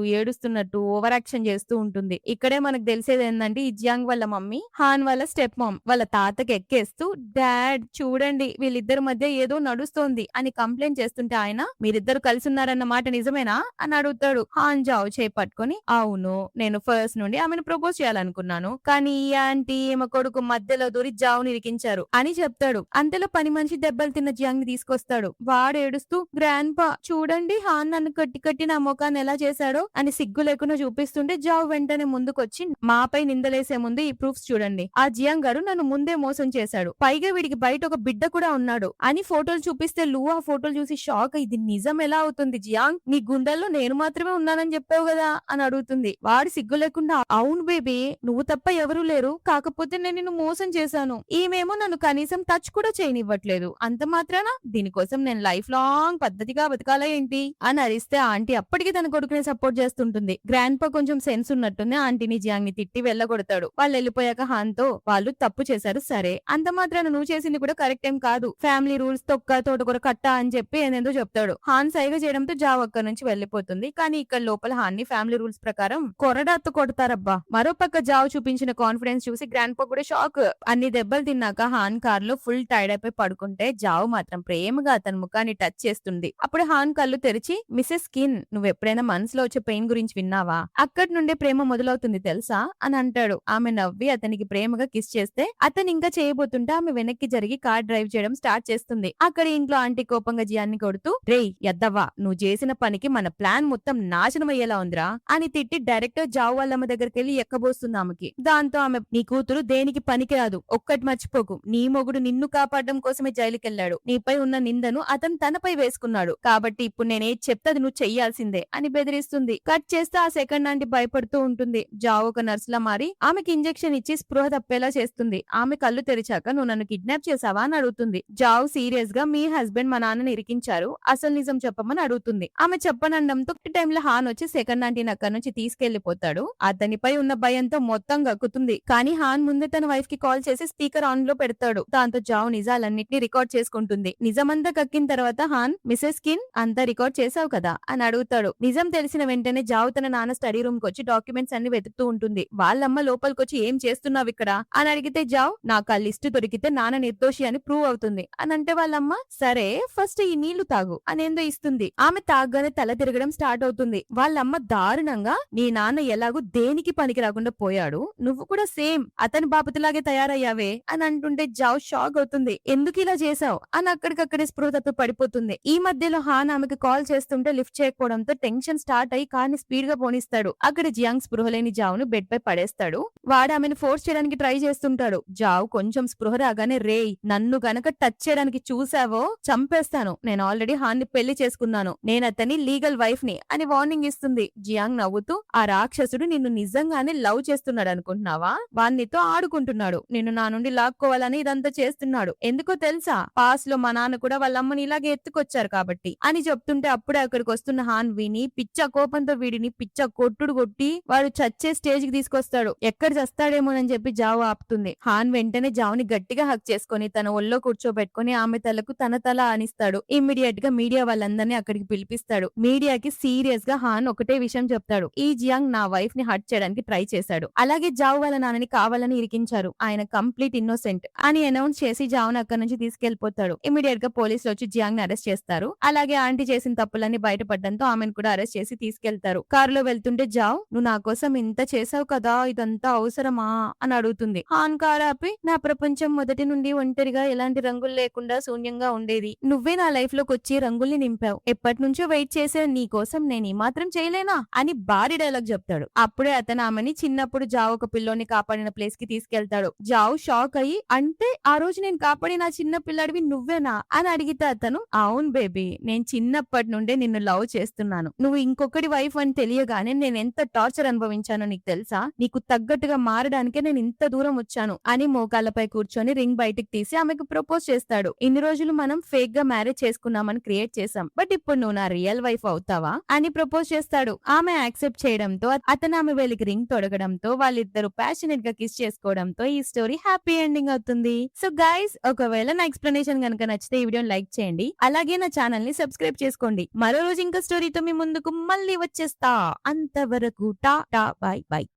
ఏడుస్తున్నట్టు ఓవర్ యాక్షన్ చేస్తూ ఉంటుంది. ఇక్కడే మనకు తెలిసేది ఏంటంటే ఈ జియాంగ్ వాళ్ళ మమ్మీ హాన్ వాళ్ళ స్టెప్ మామ్ వాళ్ళ తాతకి ఎక్కేస్తూ డాడ్ చూడండి వీళ్ళిద్దరి మధ్య ఏదో నడుస్తోంది అని కంప్లైంట్ చేస్తుంటే ఆయన మీరిద్దరు కలిసి ఉన్నారన్న మాట నిజమేనా అని అడుగుతాడు. హాన్ జావ్ చేపట్టుకొని అవును నేను ఫస్ట్ నుండి ఆమెను ప్రపోజ్ చేయాలనుకున్నాను, కానీ ఈ ఆంటీ ఈమె కొడుకు మధ్యలో దూరి జావ్ నిరికించారు అని చెప్తాడు. అంతలో పని మనిషి దెబ్బలు తిన్న జియాంగ్ ని తీసుకొస్తాడు. వాడు ఏడుస్తూ గ్రాండ్ పా చూడండి హాన్ నన్ను కట్టి కట్టి నా ముఖాన్ని ఎలా చేశాడో అని సిగ్గు లేకుండా చూపిస్తుంటే జావ్ వెంటనే ముందుకొచ్చి మాపై నిందలేసే ముందు ఈ ప్రూఫ్స్ చూడండి, ఆ జియాంగ్ గారు నన్ను ముందే మోసం చేశాడు, పైగా వీడికి బయట ఒక బిడ్డ కూడా ఉన్నాడు అని ఫోటోలు చూపిస్తే లూ ఆ ఫోటోలు చూసి షాక్ ఇది నిజం ఎలా అవుతుంది జియాంగ్, నీ గుండెల్లో నేను మాత్రమే ఉన్నానని చెప్పావు కదా అని అడుగుతుంది. వాడు సిగ్గు లేకుండా అవును బేబీ నువ్వు తప్ప ఎవరూ లేరు, కాకపోతే నేను నిన్ను మోసం చేశాను, ఈమెమో నన్ను కనీసం టచ్ కూడా చేయనివ్వట్లేదు, అంత మాత్రాన దీనికోసం నేను లైఫ్ లాంగ్ పద్ధతిగా బతకాలా ఏంటి అని అరిస్తే ఆంటీ అప్పటికి తన కొడుకుని సపోర్ట్ చేస్తుంటుంది. గ్రాండ్ పా కొంచెం సెన్స్ ఉన్నట్టుంది ఆంటీని జియాంగ్ ని తిట్టి వెళ్ళగొడతాడు. వాళ్ళు వెళ్ళిపోయాక హాన్ తో వాళ్ళు తప్పు చేశారు సరే, అంత మాత్రాన నువ్వు చేసింది కూడా కరెక్ట్ ఏం కాదు, ఫ్యామిలీ రూల్స్ తొక్క తోటకూర కట్ట అని చెప్పి ఏదేందో చెప్తాడు. హాన్ సైగ చేయడంతో జావ్ అక్కడి నుంచి వెళ్లిపోతుంది. కానీ ఇక్కడ లోపల హాన్ ని ఫ్యామిలీ రూల్స్ ప్రకారం కొరడాత్తు కొడతారబ్బా. మరోపక్క జావ్ చూపించిన కాన్ఫిడెన్స్ చూసి గ్రాండ్ పా కూడా షాక్. అన్ని దెబ్బలు తిన్నాక హాన్ కార్ లో ఫుల్ టైర్డ్ అయిపోయి పడుకుంటే జావ్ మాత్రం ప్రేమగా అతని ముఖాన్ని టచ్ చేస్తుంది. అప్పుడు హాన్ కళ్ళు తెరిచి మిసెస్ స్కిన్ నువ్వు ఎప్పుడైనా మనసులో వచ్చే పెయిన్ గురించి విన్నావా, అక్కడి నుండే ప్రేమ మొదలవుతుంది తెలుసా అని అంటాడు. ఆమె నవ్వి అతనికి ప్రేమగా కిస్ చేస్తే అతను ఇంకా చేయబోతుంటే ఆమె వెనక్కి జరిగి కార్ డ్రైవ్ చేయడం స్టార్ట్ చేస్తుంది. అక్కడ ఇంట్లో ఆంటీ కోపంగా జియాన్ని కొడుతూ రేయ్ ఎద్దవ్వా నువ్వు చేసిన పనికి మన ప్లాన్ మొత్తం నాశనం అయ్యేలా ఉందిరా అని తిట్టి డైరెక్టర్ జావ్ వాళ్ళమ్మ దగ్గరికి వెళ్లి ఎక్కబోస్తుంది ఆమెకి. దాంతో ఆమె నీ కూతురు దేనికి పనికిరాదు, ఒక్కటి మర్చిపోకు, నీ మొగుడు నిన్ను కాపాడడం కోసమే జైలుకెళ్లాడు, నీపై ఉన్న నిందను అతను తనపై వేసుకున్నాడు, కాబట్టి ఇప్పుడు నేనేది చెప్తే అది నువ్వు చెయ్యాల్సిందే అని బెదిరిస్తుంది. కట్ చేస్తే ఆ సెకండ్ ఆంటీ భయపడుతూ ఉంటుంది. జావ్ ఒక నర్సులా మారి ఆమెకి ఇంజెక్షన్ ఇచ్చి స్పృహ తప్పేలా చేస్తుంది. ఆమె కళ్ళు తెరిచాక నువ్వు నన్ను కిడ్నాప్ చేసావా అని అడుగుతుంది. జావ్ సీరియస్ గా మీ హస్బెండ్ మా నాన్నని ఇరికించారు, అసలు నిజం చెప్పమని అడుగుతుంది. ఆమె చెప్పనండంతో టైంలో హాన్ వచ్చి సెకండ్ ఆంటీని అక్కడి నుంచి తీసుకెళ్లిపోతాడు. అతనిపై ఉన్న భయంతో మొత్తం గక్కుతుంది. కానీ హాన్ ముందే తన వైఫ్ కి కాల్ చేసి స్పీకర్ ఆన్ లో పెడతాడు. దాంతో జావ్ నిజాలన్నింటినీ రికార్డ్ చేసుకుంటుంది. నిజమంతా కక్కిన తర్వాత హాన్ మిసెస్ స్కిన్ అంతా రికార్డ్ చేసావు కదా అని అడుగుతాడు. నిజం తెలిసిన వెంటనే జావ్ తన నాన్న స్టడీ రూమ్ కి వచ్చి డాక్యుమెంట్స్ అన్ని వెతుకుతూ ఉంటుంది. వాళ్ళమ్మ లోపలికొచ్చి ఏం చేస్తున్నావు ఇక్కడ అని అడిగితే జావ్ నాకు ఆ లిస్టు దొరికితే నాన్న నిర్దోషి అని ప్రూవ్ అవుతుంది అని అంటే వాళ్ళమ్మ సరే ఫస్ట్ ఈ నీళ్లు తాగు అనేందో ఇస్తుంది. ఆమె తాగగానే తల తిరగడం స్టార్ట్ అవుతుంది. వాళ్ళమ్మ దారుణంగా నీ నాన్న ఎలాగూ దేనికి పనికి రాకుండా పోయాడు, నువ్వు కూడా సేమ్ అతని బాపతిలాగే తయారయ్యావే అని అంటుంటే జావ్ షాక్ అవుతుంది. ఎందుకు ఇలా చేసావు అని అక్కడికక్కడే స్పృహ తప్పి పడిపోతుంది. ఈ మధ్యలో హాన్ ఆమెకి కాల్ చేస్తుంటే లిఫ్ట్ చేయకపోవడంతో టెన్షన్ స్టార్ట్ అయ్యి కార్ని స్పీడ్ గా పోనిస్తాడు. అక్కడ జియాంగ్ స్పృహ లేని జావ్ ను బెడ్ పై పడేస్తాడు. వాడు ఆమెను ఫోర్స్ చేయడానికి ట్రై చేస్తుంటాడు. జావ్ కొంచెం స్పృహ రాగానే రేయ్ నన్ను గనక టచ్ చేయడానికి చూసావో చంపేస్తాను, నేను ఆల్రెడీ హాన్ ని పెళ్లి చేసుకున్నాను, నేను అతని లీగల్ వైఫ్ ని అని వార్నింగ్ ఇస్తుంది. జియాంగ్ నవ్వుతూ ఆ రాక్షసుడు నిన్ను నిజంగానే లవ్ చేస్తున్నాడు అనుకుంటున్నావా, వాన్నితో ఆడుకుంటున్నాడు, నిన్ను నా నుండి లాక్కోవాలని ఇదంతా చేస్తున్నాడు, ఎందుకో తెలుసా పాస్ లో మా నాన్న కూడా వాళ్ళ అమ్మని ఇలాగే ఎత్తుకొచ్చారు కాబట్టి అని చెప్తుంటే అప్పుడే అక్కడికి వస్తున్న హాన్ విని పిచ్చ కోపంతో వీడిని పిచ్చ కొట్టుడు కొట్టి వాడు చచ్చే స్టేజ్ కి తీసుకొస్తాడు. ఎక్కడ చస్తాడేమోనని చెప్పి జావ్ ఆపుతుంది. హాన్ వెంటనే జావ్ని గట్టిగా హగ్ చేసుకొని తన ఒళ్ళో కూర్చోబెట్టుకొని ఆమె తలకు తన తల ఆనిస్తాడు. ఇమ్మీడియట్ గా మీడియా వాళ్ళందరినీ అక్కడికి పిలిపిస్తాడు. మీడియాకి సీరియస్ గా హాన్ ఒకటే విషయం చెప్తాడు. ఈ జియాంగ్ నా వైఫ్ ని హర్ట్ చేయడానికి ట్రై చేశాడు. అలాగే జావ్ వాళ్ళ నాన్నని కావాలని ఇరికించారు. ఆయన కంప్లీట్ ఇన్నోసెంట్ అని అనౌన్స్ చేసి జావ్ ని అక్కడి నుంచి తీసుకెళ్లిపోతాడు. ఇమ్మీడియట్ గా పోలీసులు వచ్చి జియాంగ్ ని అరెస్ట్ చేస్తారు. అలాగే ఆంటీ చేసిన తప్పులన్నీ బయటపడడంతో ఆమెను కూడా అరెస్ట్ చేసి తీసుకెళ్తారు. కారులో వెళ్తుంటే జావ్, నువ్వు నా కోసం ఇంత చేసావు కదా, ఇదంతా అవసరమా అని అడుగుతుంది. హాన్ కారు ఆపి, నా ప్రపంచం మొదటి నుండి ఒంటరిగా ఎలాంటి రంగులు లేకుండా శూన్యంగా ఉండేది. నువ్వే నా లైఫ్ లోకి వచ్చి రంగుల్ని నింపావు. ఎప్పటి నుంచో వెయిట్ చేసే నీ కోసం నేను ఈ మాత్రం చేయలేనా అని భారీ డైలాగ్ చెప్తాడు. అప్పుడే అతను ఆమెని చిన్నప్పుడు జావ్ ఒక పిల్లోని కాపాడిన ప్లేస్ కి తీసుకెళ్తాడు. జావ్ షాక్ అయ్యి, అంటే ఆ రోజు నేను కాపాడిన ఆ చిన్న పిల్లాడివి నువ్వేనా అని అడిగితే అతను, అవును బేబీ, నేను చిన్నప్పటి నుండే నిన్ను లవ్ చేస్తున్నాను. నువ్వు ఇంకొకటి వైఫ్ అని తెలియగానే నేను ఎంత టార్చర్ అనుభవించానో నీకు తెలుసా? నీకు తగ్గట్టుగా మారడానికే నేను ఇంత దూరం వచ్చాను అని మోకాళ్ళపై కూర్చొని రింగ్ బయటికి తీసి ఆమెకు ప్రపోజ్ చేస్తాడు. ఇన్ని రోజులు మనం ఫేక్ గా మ్యారేజ్ చేసుకున్నామని క్రియేట్ చేసాం, బట్ ఇప్పుడు నువ్వు నా రియల్ వైఫ్ అవుతావా అని ప్రపోజ్ చేస్తాడు. ఆమె యాక్సెప్ట్ చేయడంతో అతను ఆమె వేలికి రింగ్ తొడగడంతో వాళ్ళిద్దరు ప్యాషనేట్ గా కిస్ చేసుకోవడంతో ఈ స్టోరీ హ్యాపీ ఎండింగ్ అవుతుంది. సో గైస్, ఒకవేళ నా ఎక్స్ప్లెనేషన్ గనుక నచ్చితే ఈ వీడియోని లైక్ చేయండి. అలాగే నా ఛానల్ ని సబ్స్క్రైబ్ చేసుకోండి. మరో రోజు ఇంకా స్టోరీతో మీ ముందుకు మళ్ళీ వచ్చేస్తా. అంతవరకు టాటా బై బై.